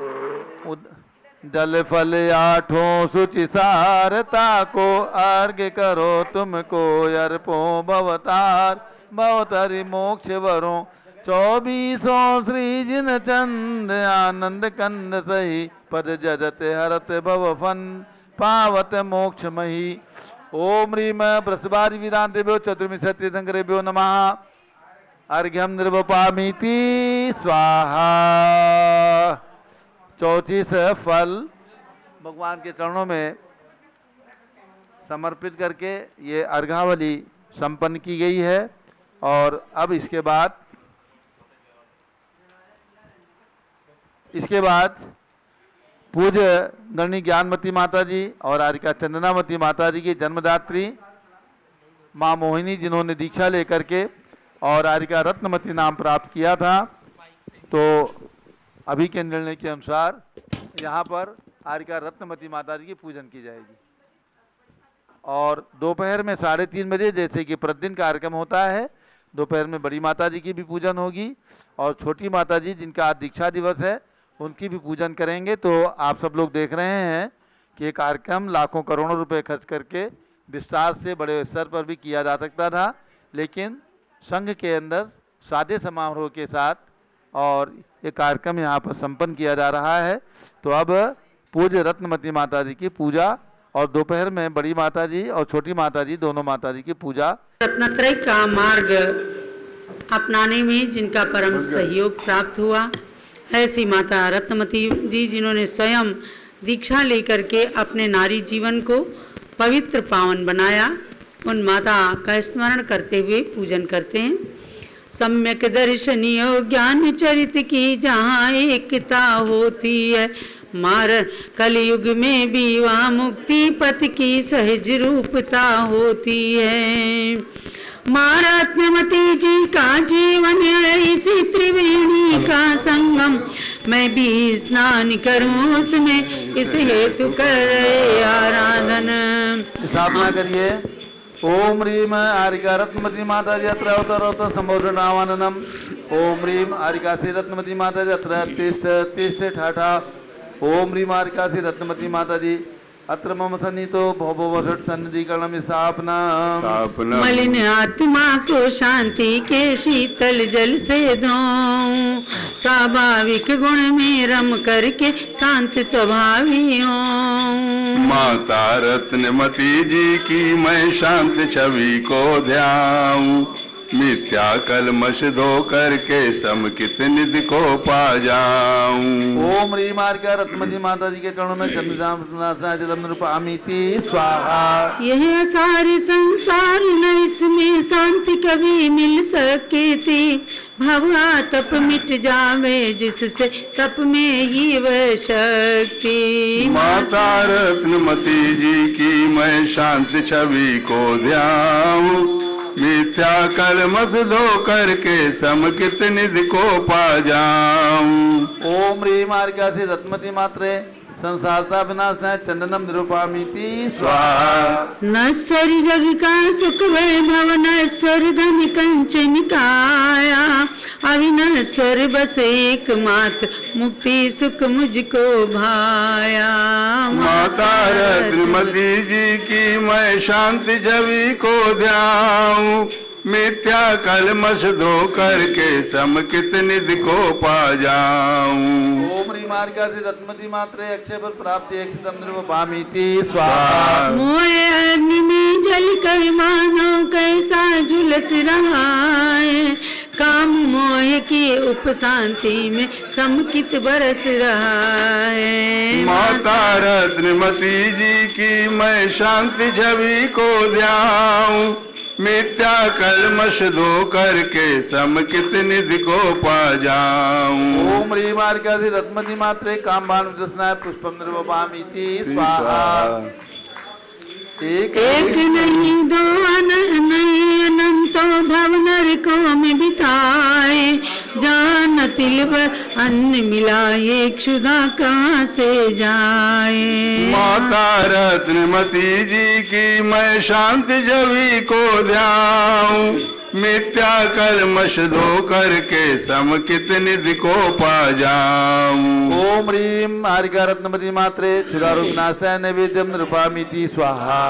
Speaker 5: दल फल 8 सुचि सारता को अर्घ्य करो तुमको अर्पो भवतार भवतरि मोक्ष वरों 24 श्री जिन चंद आनंद कंद सही पद जजत हरत भव फन पावत मोक्ष मही। ओम ह्रीम बृहस्पति वीरांतेभ्यो चतुर्मी सत्य संकरेभ्यो नमः। अर्घ्यम निर्वपामीति स्वाहा। 34 फल भगवान के चरणों में समर्पित करके ये अर्घावली संपन्न की गई है। और अब इसके बाद पूज्य गणनी ज्ञानमती माता जी और आर्यका चंदनावती माता जी की जन्मदात्री माँ मोहिनी, जिन्होंने दीक्षा लेकर के और आर्यका रत्नमती नाम प्राप्त किया था, तो अभी के निर्णय के अनुसार यहाँ पर आर्यका रत्नमती माता जी की पूजन की जाएगी। और दोपहर में 3:30 बजे जैसे कि प्रतिदिन कार्यक्रम होता है, दोपहर में बड़ी माता जी की भी पूजन होगी और छोटी माता जी जिनका आज दीक्षा दिवस है उनकी भी पूजन करेंगे। तो आप सब लोग देख रहे हैं कि ये कार्यक्रम लाखों करोड़ों रुपए खर्च करके विस्तार से बड़े स्तर पर भी किया जा सकता था, लेकिन संघ के अंदर सादे समारोह के साथ और ये कार्यक्रम यहाँ पर संपन्न किया जा रहा है। तो अब पूज्य रत्नमती माता जी की पूजा और दोपहर में बड़ी माता जी और छोटी माता जी दोनों माता जी की पूजा।
Speaker 9: रत्नत्रय का मार्ग अपनाने में जिनका परम सहयोग प्राप्त हुआ, ऐसी माता रत्नमती जी जिन्होंने स्वयं दीक्षा लेकर के अपने नारी जीवन को पवित्र पावन बनाया, उन माता का स्मरण करते हुए पूजन करते हैं। सम्यक दर्शनीय ज्ञान चरित की जहाँ एकता होती है, मार कलयुग में भी वहाँ मुक्ति पथ की सहज रूपता होती है। माँ रत्नमती जी का जीवन है इसी त्रिवेणी का संगम, मैं भी स्नान करूं उसमें इस हेतु करे आराधन।
Speaker 5: स्थापना करिए। ओम ह्रीम आरिका रत्नमती माता जी अत्र अवतरोत संबोधन आवाननम। ओम ह्रीम आरिका श्री रत्नमती माता जी अत्र तिष्ठ तिष्ठ ठाठा। ओम ह्रीम आरिका श्री रत्नमती माता जी अत्र मम सन्नितो भवभवषट सन्निधिकरणम स्थापना।
Speaker 9: मलिन आत्मा को शांति के शीतल जल से धोऊं, स्वाभाविक गुण में रम करके शांत स्वभावी हूँ।
Speaker 10: माता रत्नमती जी की मैं शांत छवि को ध्याऊं, मिथ्या कलमश धो करके समकित निधि को पा जाऊं।
Speaker 5: ओम ह्रीम आरिका रत्नमती माता जी के चरणों में जलम रूपामिति स्वाहा।
Speaker 9: यह सारे संसार न इसमें शांति कभी मिल सके थी, भवा तप मिट जावे जिससे तप में ही वह शक्ति।
Speaker 10: माता रत्नमती जी की मैं शांत छवि को ध्याऊं, मिथ्या कलमश धो करके समकित निधि को पा जाऊं।
Speaker 5: ओम ह्रीम आरिका श्री रत्नमती मात्रे संसारता विनाश है चंदनम निरूपामिति स्वाहा।
Speaker 9: नश्वर जग का सुख वैभव नश्वर धन कंचन काया, अविनश्वर बस एकमात्र मुक्ति सुख मुझको भाया।
Speaker 10: माता रत्नमती जी की मैं शांति छवि को ध्याऊं, मिथ्या कलमश धो करके समकित निधि को पा जाऊं।
Speaker 5: ओम ह्रीम आरिका श्री रत्नमती मात्रे अक्षय पर प्राप्ति अक्षतम निरूपामिति स्वाहा।
Speaker 9: मोए अग्नि में जल कर मानो कैसा झुलस रहा है, काम मोह की उपशांति में समकित बरस रहा है।
Speaker 10: माता रत्नमती जी की मैं शांति छवि को ध्याऊं, मिथ्या कलमश धो करके समकित निधि को पा जाऊं।
Speaker 5: ओम ह्रीम आरिका श्री रत्नमती मात्रे कामबाण विदस्नाय पुष्पम निरूपामिति स्वाहा। एक
Speaker 9: नहीं दो नहीं अनंतो भव नरकों में बिताए, जान तिल पर अन्न मिलाए क्षुधा कहाँ से जाए।
Speaker 10: माता रत्नमती जी की मैं शांति छवि को ध्याऊं, मिथ्या कलमश धो करके समकित निधि को पा जाऊं।
Speaker 5: ओम ह्रीम आरिका रत्नमती मात्रे क्षुधारूपनाशाय नैवेद्यम निरूपामिति स्वाहा।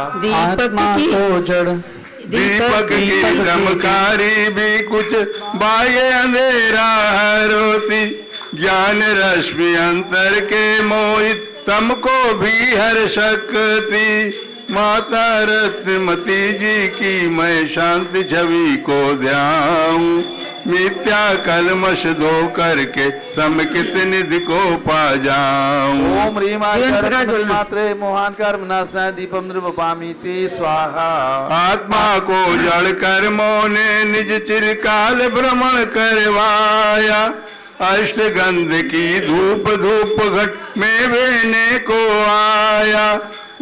Speaker 10: दीपक की चमकारी भी कुछ बाह्य अंधेरा हरोती, ज्ञान रश्मि अंतर के मोहित तम को भी हर शक्ति। माता रत्नमती जी की मैं शांति छवि को ध्याऊं, मिथ्या कलमश धो करके समकित निधि को पा जाऊं।
Speaker 5: ओम ह्रीम आरिका रत्नमती मात्रे मोहानकार विनाशाय दीपम निरूपामिति स्वाहा।
Speaker 10: आत्मा को जड़ कर्मों ने निज चिरकाल भ्रमण करवाया, अष्टगंध की धूप धूप घट में बहने को आया।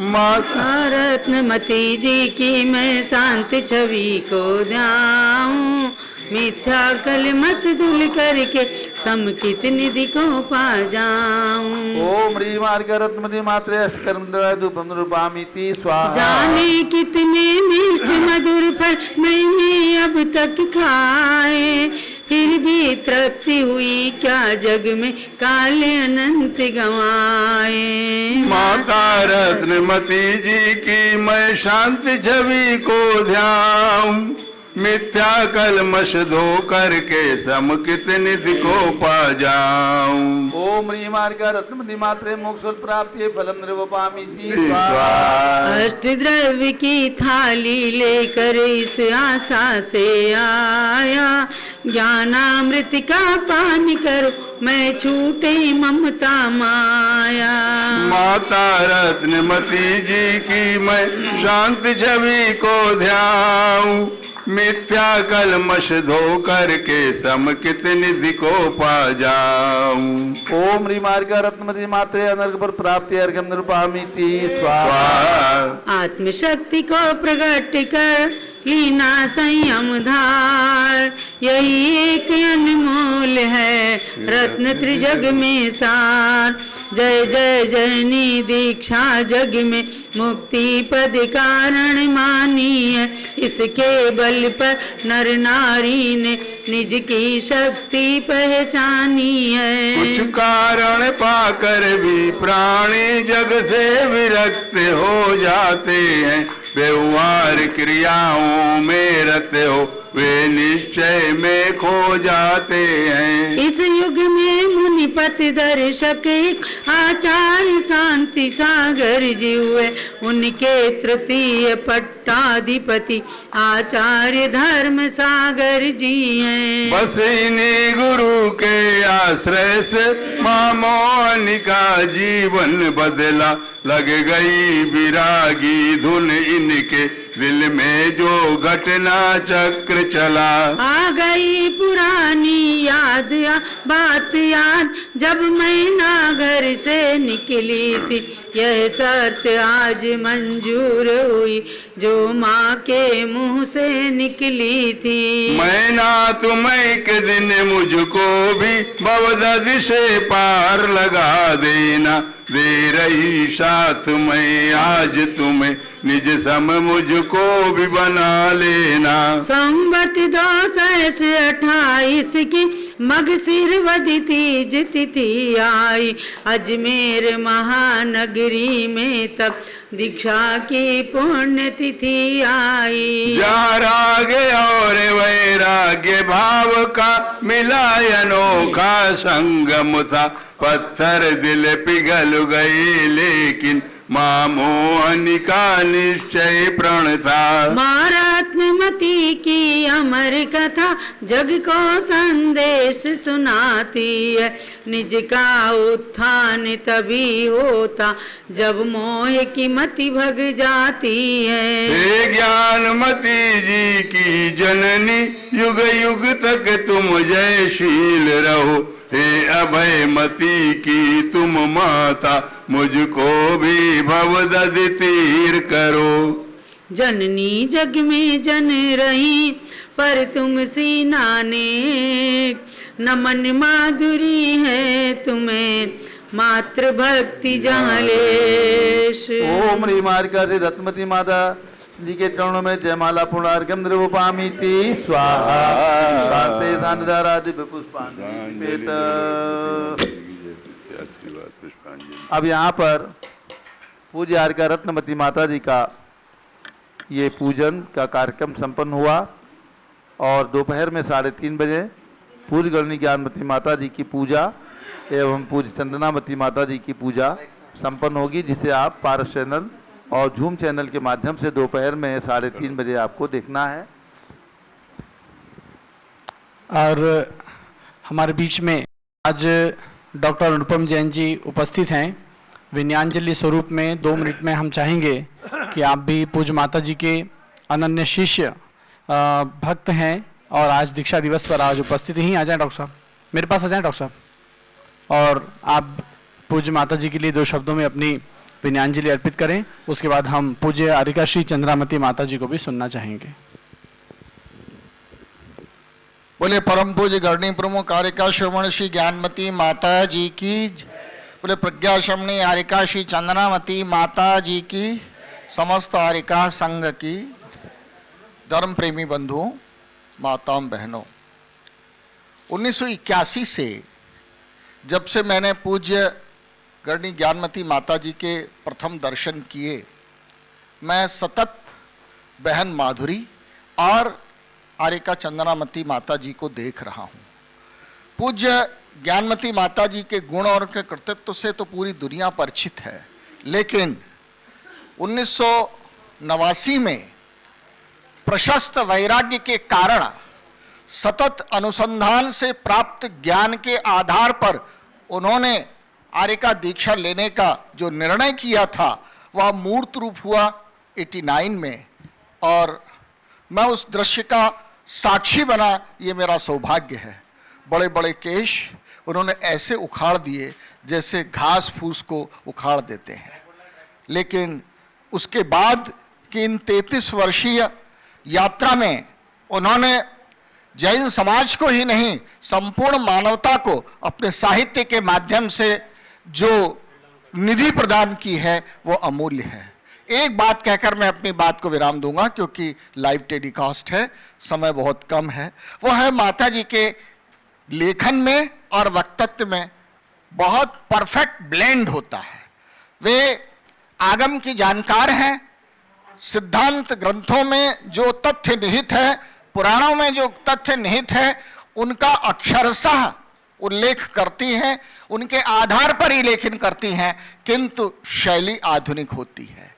Speaker 10: माता
Speaker 9: रत्नमती जी की मैं शांति छवि को ध्याऊं, मिथ्या कलमश धुल करके समकित निधि को पा जाऊं।
Speaker 5: ओम ह्रीम आरिका रत्नमती मात्रे अष्टकर्म धूपम निरूपामिति स्वाहा।
Speaker 9: जाने कितने मिष्ट मधुर फल मैंने अब तक खाए, फिर भी तृप्ति हुई क्या जग में काले अनंत गंवाए।
Speaker 10: माता रत्नमती जी की मैं शांति छवि को ध्याऊं, मिथ्या कलमश धो करके समकित निधि को पा जाऊं।
Speaker 5: ओम ह्रीम आरिका रत्नमती मात्रे मोक्ष प्राप्ति फलम निरूपामिति स्वाहा।
Speaker 9: अष्ट द्रव्य की थाली लेकर इस आशा से आया, ज्ञानामृत का पान करो मैं छूटे ममता माया।
Speaker 10: माता रत्नमती जी की मैं शांति छवि को ध्याऊं, मिथ्या कलमश धो करके समकित निधि को पा जाऊं।
Speaker 5: ओम ह्रीम आरिका रत्नमती मात्रे अनर्घ पर प्राप्ति अर्घ्यम निरूपामिति स्वाहा।
Speaker 9: आत्मशक्ति को प्रकट कर लीना संयम धार। यही एक अनमोल है रत्न त्रिजग में सार। जय जय जननी दीक्षा जग में मुक्ति पद कारण मानी है। इसके बल पर नर नारी ने निज की शक्ति पहचानी है।
Speaker 10: कुछ कारण पाकर भी प्राणी जग से विरक्त हो जाते हैं। व्यवहार क्रियाओं में रत हो वे निश्चय में खो जाते हैं।
Speaker 9: इस युग में मुनिपत दर्शक आचार्य शांति सागर जी हुए। उनके तृतीय पट्टाधिपति आचार्य धर्म सागर जी हैं।
Speaker 10: बस इन्हीं गुरु के आश्रय से माँ मोहन का जीवन बदला। लग गई विरागी धुन इनके दिल में जो घटना चक्र चला।
Speaker 9: आ गई पुरानी याद बात याद जब मैं घर से निकली थी। यह शर्त आज मंजूर हुई जो माँ के मुंह से निकली थी।
Speaker 10: मैं ना तुम एक दिन मुझको भी भवदध से पार लगा देना। दे रही साथ मैं आज तुम्हें निज सम मुझको भी बना लेना।
Speaker 9: संवत 228 की मगसिरवदी तीज तिथि आई। अजमेर महानगरी में तब दीक्षा की पुण्य तिथि आई।
Speaker 10: जहाँ राग और वैराग्य भाव का मिला अनोखा संगम था। पत्थर दिल पिघल गए लेकिन माँ मोहन का निश्चय प्रण था।
Speaker 9: माँ रत्नमती की अमर कथा जग को संदेश सुनाती है। निज का उत्थान तभी होता जब मोह की मति भग जाती है।
Speaker 10: हे ज्ञानमती जी की जननी युग युग तक तुम जयशील रहो। हे अभयमती की तुम माता मुझको भी भवदध तीर करो।
Speaker 9: जननी जग में जन रही पर तुम सी नानेक। नमन माधुरी है तुम्हें मातृ भक्ति जहाँ लेश।
Speaker 5: ओम ह्रीं मारिका श्री रत्नमती माता जी के चरणों में जयमाला पुण्डार्घ्यम द्रवपामीति स्वाहा। शांते सानिधारादि पुष्पांजलि। अब यहाँ पर पूज्य आर्का रत्नमती माता जी का ये पूजन का कार्यक्रम संपन्न हुआ और दोपहर में 3:30 बजे पूज्य गणनी ज्ञानमती माता जी की पूजा एवं पूज्य चंदनामती माता जी की पूजा संपन्न होगी, जिसे आप पारस चैनल और झूम चैनल के माध्यम से दोपहर में 3:30 बजे आपको देखना है।
Speaker 6: और हमारे बीच में आज डॉक्टर अनुपम जैन जी उपस्थित हैं। विनयांजलि स्वरूप में 2 मिनट में हम चाहेंगे कि आप भी पूज्य माता जी के अनन्य शिष्य भक्त हैं और आज दीक्षा दिवस पर आज उपस्थित ही आ जाएं। डॉक्टर साहब मेरे पास आ जाएं डॉक्टर साहब, और आप पूज्य माता जी के लिए 2 शब्दों में अपनी विनयांजलि अर्पित करें। उसके बाद हम पूज्य आर्का श्री चंद्रामती माता जी को भी सुनना चाहेंगे।
Speaker 4: बोले परम पूज्य गणनी प्रमुख आर्का श्रवण श्री ज्ञानमती माता जी की। बोले प्रज्ञा श्रमणी आर्का श्री चंद्रामती माता जी की। समस्त आर्का संघ की। धर्म प्रेमी बंधुओं, माताओं, बहनों, 1981 से जब से मैंने पूज्य गणनी ज्ञानमती माता जी के प्रथम दर्शन किए, मैं सतत बहन माधुरी और आर्का चंद्रामती माता जी को देख रहा हूँ। पूज्य ज्ञानमती माता जी के गुण और के कर्तृत्व से तो पूरी दुनिया परिचित है, लेकिन 1989 में प्रशस्त वैराग्य के कारण सतत अनुसंधान से प्राप्त ज्ञान के आधार पर उन्होंने आर्का दीक्षा लेने का जो निर्णय किया था वह मूर्त रूप हुआ 89 में, और मैं उस दृश्य का साक्षी बना। ये मेरा सौभाग्य है। बड़े बड़े केश उन्होंने ऐसे उखाड़ दिए जैसे घास फूस को उखाड़ देते हैं। लेकिन उसके बाद कि इन 33 वर्षीय यात्रा में उन्होंने जैन समाज को ही नहीं संपूर्ण मानवता को अपने साहित्य के माध्यम से जो निधि प्रदान की है वो अमूल्य है। एक बात कहकर मैं अपनी बात को विराम दूंगा क्योंकि लाइव टेलीकास्ट है, समय बहुत कम है। वो है माता जी के लेखन में और वक्तव्य में बहुत परफेक्ट ब्लेंड होता है। वे आगम की जानकार हैं, सिद्धांत ग्रंथों में जो तथ्य निहित है, पुराणों में जो तथ्य निहित है, उनका अक्षरशः उल्लेख करती हैं, उनके आधार पर ही लेखन करती हैं, किंतु शैली आधुनिक होती है।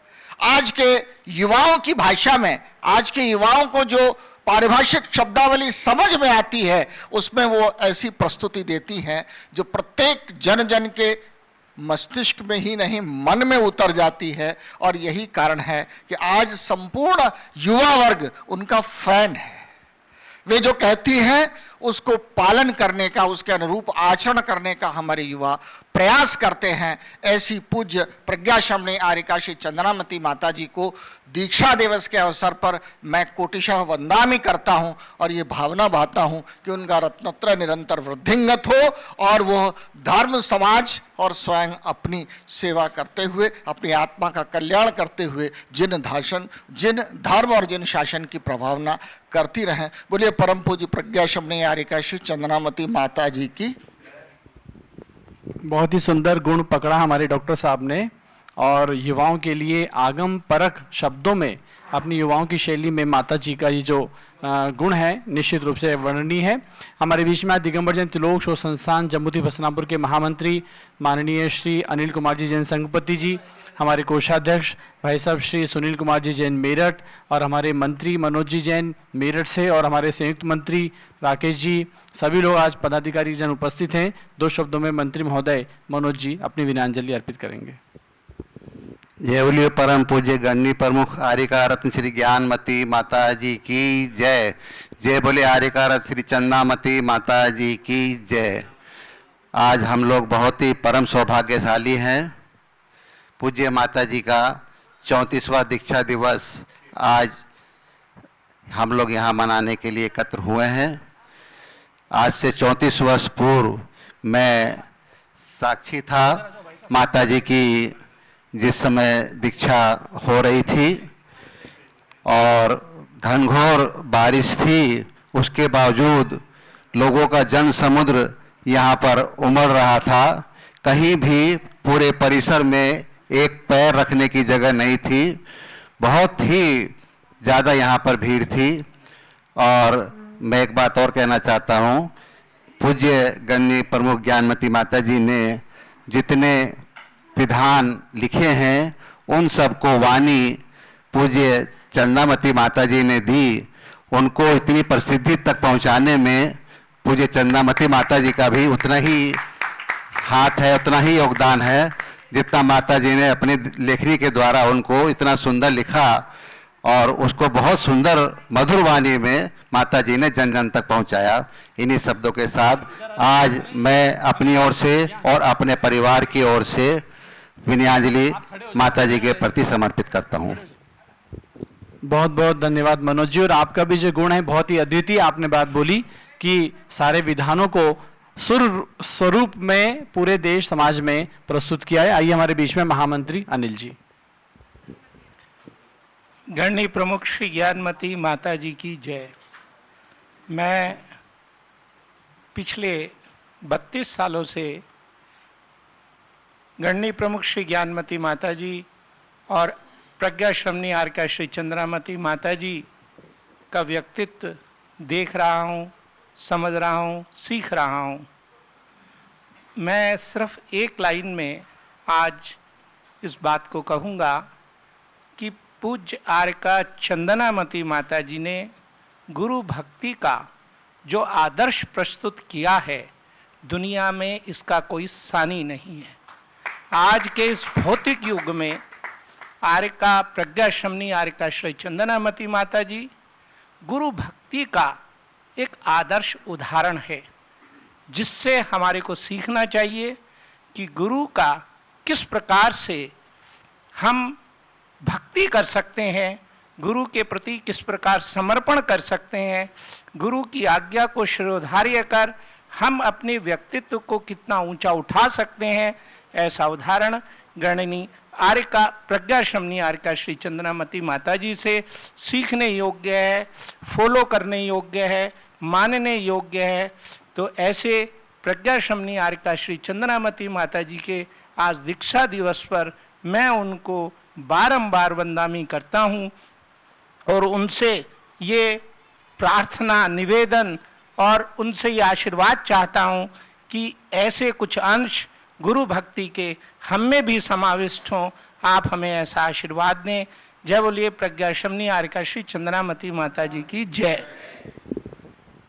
Speaker 4: आज के युवाओं की भाषा में, आज के युवाओं को जो पारिभाषिक शब्दावली समझ में आती है, उसमें वो ऐसी प्रस्तुति देती हैं जो प्रत्येक जन जन के मस्तिष्क में ही नहीं मन में उतर जाती है। और यही कारण है कि आज संपूर्ण युवा वर्ग उनका फैन है। वे जो कहती हैं उसको पालन करने का, उसके अनुरूप आचरण करने का हमारे युवा प्रयास करते हैं। ऐसी पूज्य प्रज्ञाशमनी आर्यकाशी चंद्रामती माता जी को दीक्षा दिवस के अवसर पर मैं कोटिशः वंदनामि करता हूं और ये भावना बहाता हूं कि उनका रत्नत्रय निरंतर वृद्धिंगत हो और वह धर्म, समाज और स्वयं अपनी सेवा करते हुए, अपनी आत्मा का कल्याण करते हुए जिन धर्म और जिन शासन की प्रभावना करती रहें। बोलिए परम पूज्य प्रज्ञाशमनी आर्यकाशी चंद्रामती माता जी की।
Speaker 6: बहुत ही सुंदर गुण पकड़ा हमारे डॉक्टर साहब ने और युवाओं के लिए आगम परख शब्दों में अपनी युवाओं की शैली में माता जी का ये जो गुण है निश्चित रूप से वर्णनीय है। हमारे बीच में आज दिगंबर जैन त्रिलोक शोध संस्थान जम्मू बसनापुर के महामंत्री माननीय श्री अनिल कुमार जी जैन संघपति जी, हमारे कोषाध्यक्ष भाई साहब श्री सुनील कुमार जी जैन मेरठ और हमारे मंत्री मनोज जी जैन मेरठ से और हमारे संयुक्त मंत्री राकेश जी, सभी लोग आज पदाधिकारी जन उपस्थित हैं। दो शब्दों में मंत्री महोदय मनोज जी अपनी विनयाञ्जलि अर्पित करेंगे।
Speaker 11: जय बोलिए परम पूज्य गणनी प्रमुख आर्यका रत्न श्री ज्ञानमती माता जी की जय। जय बोले आर्यका रत्न श्री चंद्रामती माता जी की जय। आज हम लोग बहुत ही परम सौभाग्यशाली हैं। पूज्य माता जी का 34वां दीक्षा दिवस आज हम लोग यहाँ मनाने के लिए एकत्र हुए हैं। आज से 34 वर्ष पूर्व मैं साक्षी था माता जी की जिस समय दीक्षा हो रही थी और घनघोर बारिश थी, उसके बावजूद लोगों का जन समुद्र यहाँ पर उमड़ रहा था। कहीं भी पूरे परिसर में एक पैर रखने की जगह नहीं थी। बहुत ही ज़्यादा यहाँ पर भीड़ थी। और मैं एक बात और कहना चाहता हूँ, पूज्य गणनी प्रमुख ज्ञानमती माता जी ने जितने विधान लिखे हैं उन सबको वाणी पूज्य चंद्रामती माता जी ने दी। उनको इतनी प्रसिद्धि तक पहुंचाने में पूज्य चंद्रामती माता जी का भी उतना ही हाथ है, उतना ही योगदान है जितना माता जी ने अपनी लेखनी के द्वारा उनको इतना सुंदर लिखा और उसको बहुत सुंदर मधुर वाणी में माता जी ने जन जन तक पहुंचाया। इन्हीं शब्दों के साथ आज मैं अपनी ओर से और अपने परिवार की ओर से विनयाञ्जलि माता जी के प्रति समर्पित करता हूँ।
Speaker 6: बहुत बहुत धन्यवाद मनोज जी। और आपका भी जो गुण है बहुत ही अद्वितीय आपने बात बोली कि सारे विधानों को सुर स्वरूप में पूरे देश समाज में प्रस्तुत किया है। आइए हमारे बीच में महामंत्री अनिल जी।
Speaker 12: गणनी प्रमुख श्री ज्ञानमती माता जी की जय। मैं पिछले 32 सालों से गणनी प्रमुख श्री ज्ञानमती माता जी और प्रज्ञाशमनी आर्यका श्री चंद्रामती माता जी का व्यक्तित्व देख रहा हूँ, समझ रहा हूँ, सीख रहा हूँ। मैं सिर्फ एक लाइन में आज इस बात को कहूँगा कि पूज्य आर्यका चंद्रामती माता जी ने गुरु भक्ति का जो आदर्श प्रस्तुत किया है, दुनिया में इसका कोई सानी नहीं है। आज के इस भौतिक युग में आर्यका प्रज्ञाशमनी आर्यका श्री चंद्रामती माता जी गुरु भक्ति का एक आदर्श उदाहरण है, जिससे हमारे को सीखना चाहिए कि गुरु का किस प्रकार से हम भक्ति कर सकते हैं, गुरु के प्रति किस प्रकार समर्पण कर सकते हैं, गुरु की आज्ञा को शिरोधार्य कर हम अपने व्यक्तित्व को कितना ऊंचा उठा सकते हैं, ऐसा उदाहरण गणनी आर्यका प्रज्ञाश्रमणी आर्यका श्री चंद्रामती माता जी से सीखने योग्य है, फॉलो करने योग्य है, मानने योग्य है। तो ऐसे प्रज्ञाश्रमणी आर्यका श्री चंद्रामती माता जी के आज दीक्षा दिवस पर मैं उनको बारंबार वंदनामी करता हूँ और उनसे ये प्रार्थना निवेदन और उनसे ये आशीर्वाद चाहता हूँ कि ऐसे कुछ अंश गुरु भक्ति के हम में भी समाविष्ट हों। आप हमें ऐसा आशीर्वाद दें। जय बोलिए प्रज्ञाश्रमणी आर्यका श्री चंद्रामती माता जी की जय।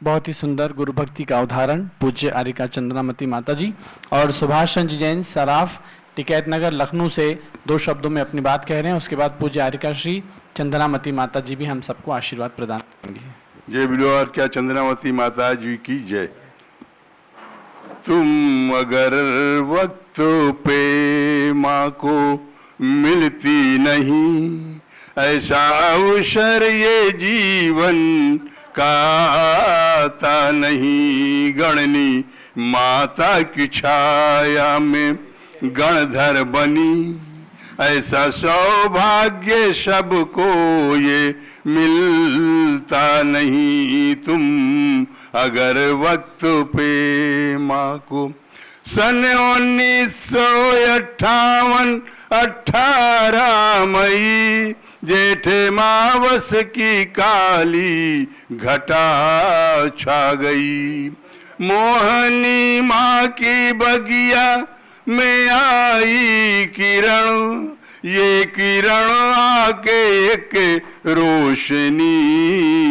Speaker 6: बहुत ही सुंदर गुरु भक्ति का उदाहरण पूज्य आर्यका चंद्रामती माता जी। और सुभाष चंद्र जैन सराफ टिकैत नगर लखनऊ से 2 शब्दों में अपनी बात कह रहे हैं। उसके बाद पूज्य आर्यका श्री चंद्रामती माता जी भी हम सबको आशीर्वाद प्रदान करेंगे।
Speaker 10: जय बोलो आर्यका चंद्रामती माता जी की जय। तुम अगर वक्त पे माँ को मिलती नहीं, ऐसा अवसर ये जीवन का आता नहीं। गणनी माता की छाया में गणधर बनी, ऐसा सौभाग्य सबको ये मिलता नहीं। तुम अगर वक्त पे माँ को सन 1958 18 मई जेठ मावस की काली घटा छा गई। मोहनी माँ की बगिया में आई किरण, ये किरण आके एक रोशनी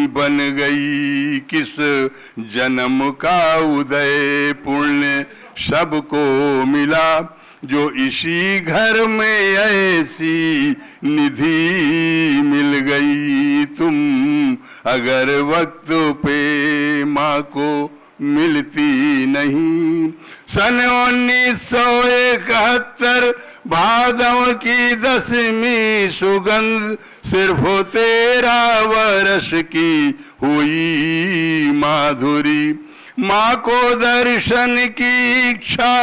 Speaker 10: बन गई। किस जन्म का उदय पुण्य सबको मिला, जो इसी घर में ऐसी निधि मिल गई। तुम अगर वक्त पे माँ को मिलती नहीं। सन 1971 भादव की 10वीं सुगंध, सिर्फ 13 वर्ष की हुई माधुरी। माँ को दर्शन की इच्छा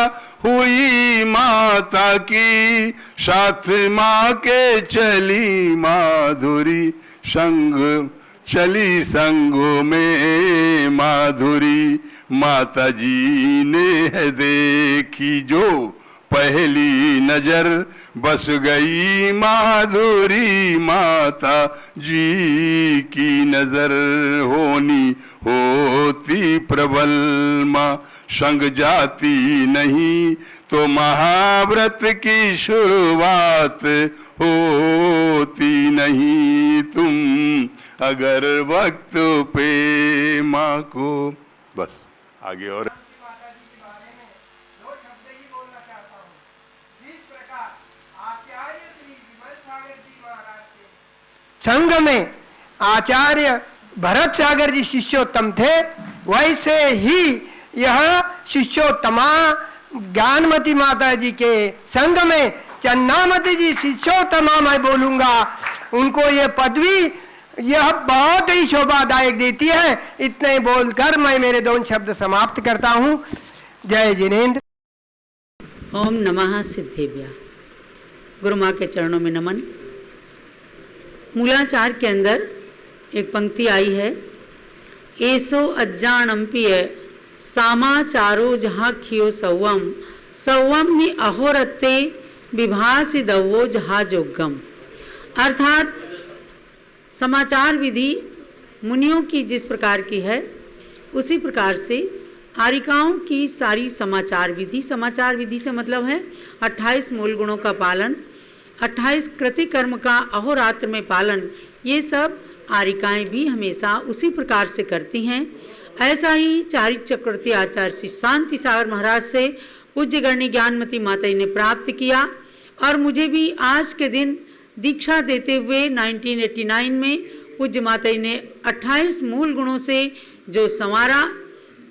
Speaker 10: हुई माता की, साथ माँ के चली माधुरी। संग चली संगों में माधुरी, माता जी ने है देखी जो पहली नजर, बस गई माधुरी माता जी की नजर। होनी होती प्रबल माँ संग जाती नहीं, तो महाव्रत की शुरुआत होती नहीं। तुम अगर वक्त पे माँ को, बस आगे और
Speaker 13: संघ में आचार्य भरत सागर जी शिष्योत्तम थे, वैसे ही यह शिष्योत्तमा ज्ञानमती माता जी के संघ में चन्नामती जी शिष्योत्तमा मैं बोलूंगा। उनको ये पदवी यह बहुत ही शोभादायक देती है। इतने बोलकर मैं मेरे 2 शब्द समाप्त करता हूँ। जय जिनेन्द्र।
Speaker 9: ओम नमः सिद्धेभ्या। गुरु माँ के चरणों में नमन। मूलाचार के अंदर एक पंक्ति आई है, एसो अज्जानम्पिय सामाचारो जहाँ खियो सौवम, सौवम नि अहोरत्ते विभासी दवो जहाँ जोगम। अर्थात समाचार विधि मुनियों की जिस प्रकार की है, उसी प्रकार से आर्यिकाओं की सारी समाचार विधि से मतलब है 28 मूल गुणों का पालन, 28 कृति कर्म का अहोरात्र में पालन, ये सब आर्यिकाएँ भी हमेशा उसी प्रकार से करती हैं। ऐसा ही चारित्र चक्रवर्ती आचार्य श्री शांति सागर महाराज से पूज्य गणनी ज्ञानमती माता जी ने प्राप्त किया और मुझे भी आज के दिन दीक्षा देते हुए 1989 में पूज्य माता जी ने 28 मूल गुणों से जो संवारा।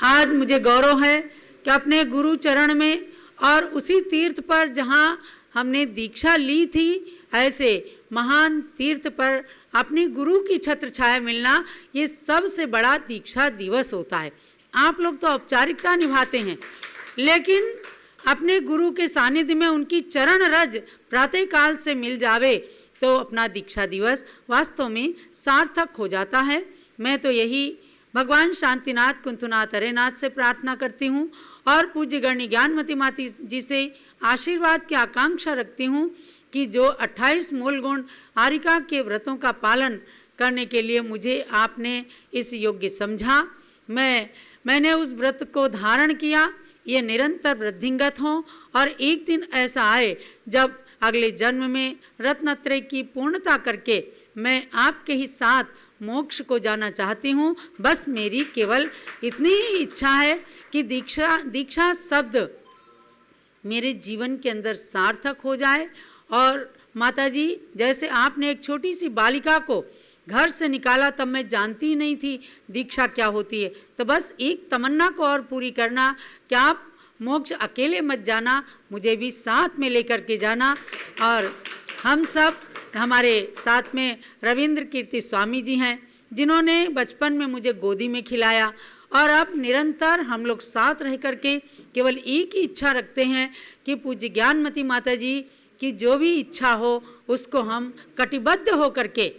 Speaker 9: आज मुझे गौरव है कि अपने गुरु चरण में और उसी तीर्थ पर जहाँ हमने दीक्षा ली थी, ऐसे महान तीर्थ पर अपने गुरु की छत्र छाया मिलना, ये सबसे बड़ा दीक्षा दिवस होता है। आप लोग तो औपचारिकता निभाते हैं, लेकिन अपने गुरु के सानिध्य में उनकी चरण रज प्रातःकाल से मिल जावे तो अपना दीक्षा दिवस वास्तव में सार्थक हो जाता है। मैं तो यही भगवान शांतिनाथ कुंतुनाथ अरेनाथ से प्रार्थना करती हूँ और पूज्य गणनी ज्ञानमती माता जी से आशीर्वाद की आकांक्षा रखती हूँ कि जो 28 मूल गुण आरिका के व्रतों का पालन करने के लिए मुझे आपने इस योग्य समझा, मैंने उस व्रत को धारण किया, ये निरंतर वृद्धिंगत हों और एक दिन ऐसा आए जब अगले जन्म में रत्नत्रय की पूर्णता करके मैं आपके ही साथ मोक्ष को जाना चाहती हूँ। बस मेरी केवल इतनी ही इच्छा है कि दीक्षा शब्द मेरे जीवन के अंदर सार्थक हो जाए। और माताजी, जैसे आपने एक छोटी सी बालिका को घर से निकाला तब मैं जानती ही नहीं थी दीक्षा क्या होती है, तो बस एक तमन्ना को और पूरी करना कि आप मोक्ष अकेले मत जाना, मुझे भी साथ में लेकर के जाना। और हम सब, हमारे साथ में रविंद्र कीर्ति स्वामी जी हैं जिन्होंने बचपन में मुझे गोदी में खिलाया और अब निरंतर हम लोग साथ रह करके केवल एक ही इच्छा रखते हैं कि पूज्य ज्ञानमती माता जी की जो भी इच्छा हो उसको हम कटिबद्ध हो करके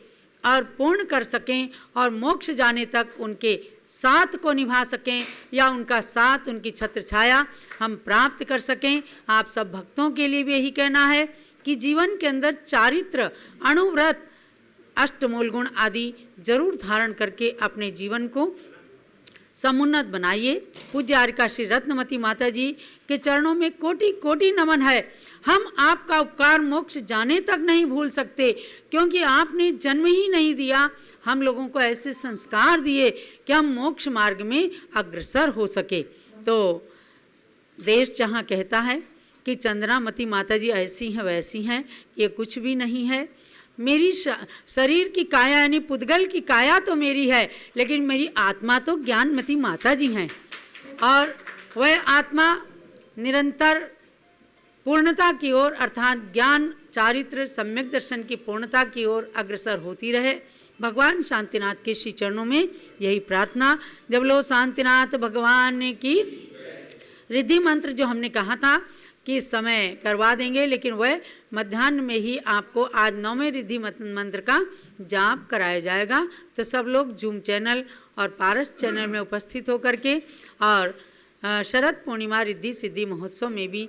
Speaker 9: और पूर्ण कर सकें और मोक्ष जाने तक उनके साथ को निभा सकें या उनका साथ, उनकी छत्र छाया हम प्राप्त कर सकें। आप सब भक्तों के लिए भी यही कहना है कि जीवन के अंदर चारित्र, अणुव्रत, अष्टमूल गुण आदि जरूर धारण करके अपने जीवन को समुन्नत बनाइए। पूज्य आरिका श्री रत्नमती माता जी के चरणों में कोटि कोटि नमन है। हम आपका उपकार मोक्ष जाने तक नहीं भूल सकते, क्योंकि आपने जन्म ही नहीं दिया, हम लोगों को ऐसे संस्कार दिए कि हम मोक्ष मार्ग में अग्रसर हो सके। तो देश जहाँ कहता है कि चंद्रामती माता जी ऐसी हैं वैसी हैं, ये कुछ भी नहीं है। मेरी शरीर की काया यानी पुद्गल की काया तो मेरी है, लेकिन मेरी आत्मा तो ज्ञानमती माता जी हैं और वह आत्मा निरंतर पूर्णता की ओर अर्थात ज्ञान, चारित्र, सम्यक दर्शन की पूर्णता की ओर अग्रसर होती रहे। भगवान शांतिनाथ के श्री चरणों में यही प्रार्थना। जब लो शांतिनाथ भगवान की रिद्धि मंत्र जो हमने कहा था कि इस समय करवा देंगे, लेकिन वह मध्याह्न में ही आपको आज 9वें रिद्धि मंत्र का जाप कराया जाएगा। तो सब लोग जूम चैनल और पारस चैनल में उपस्थित होकर के और शरद पूर्णिमा रिद्धि सिद्धि महोत्सव में भी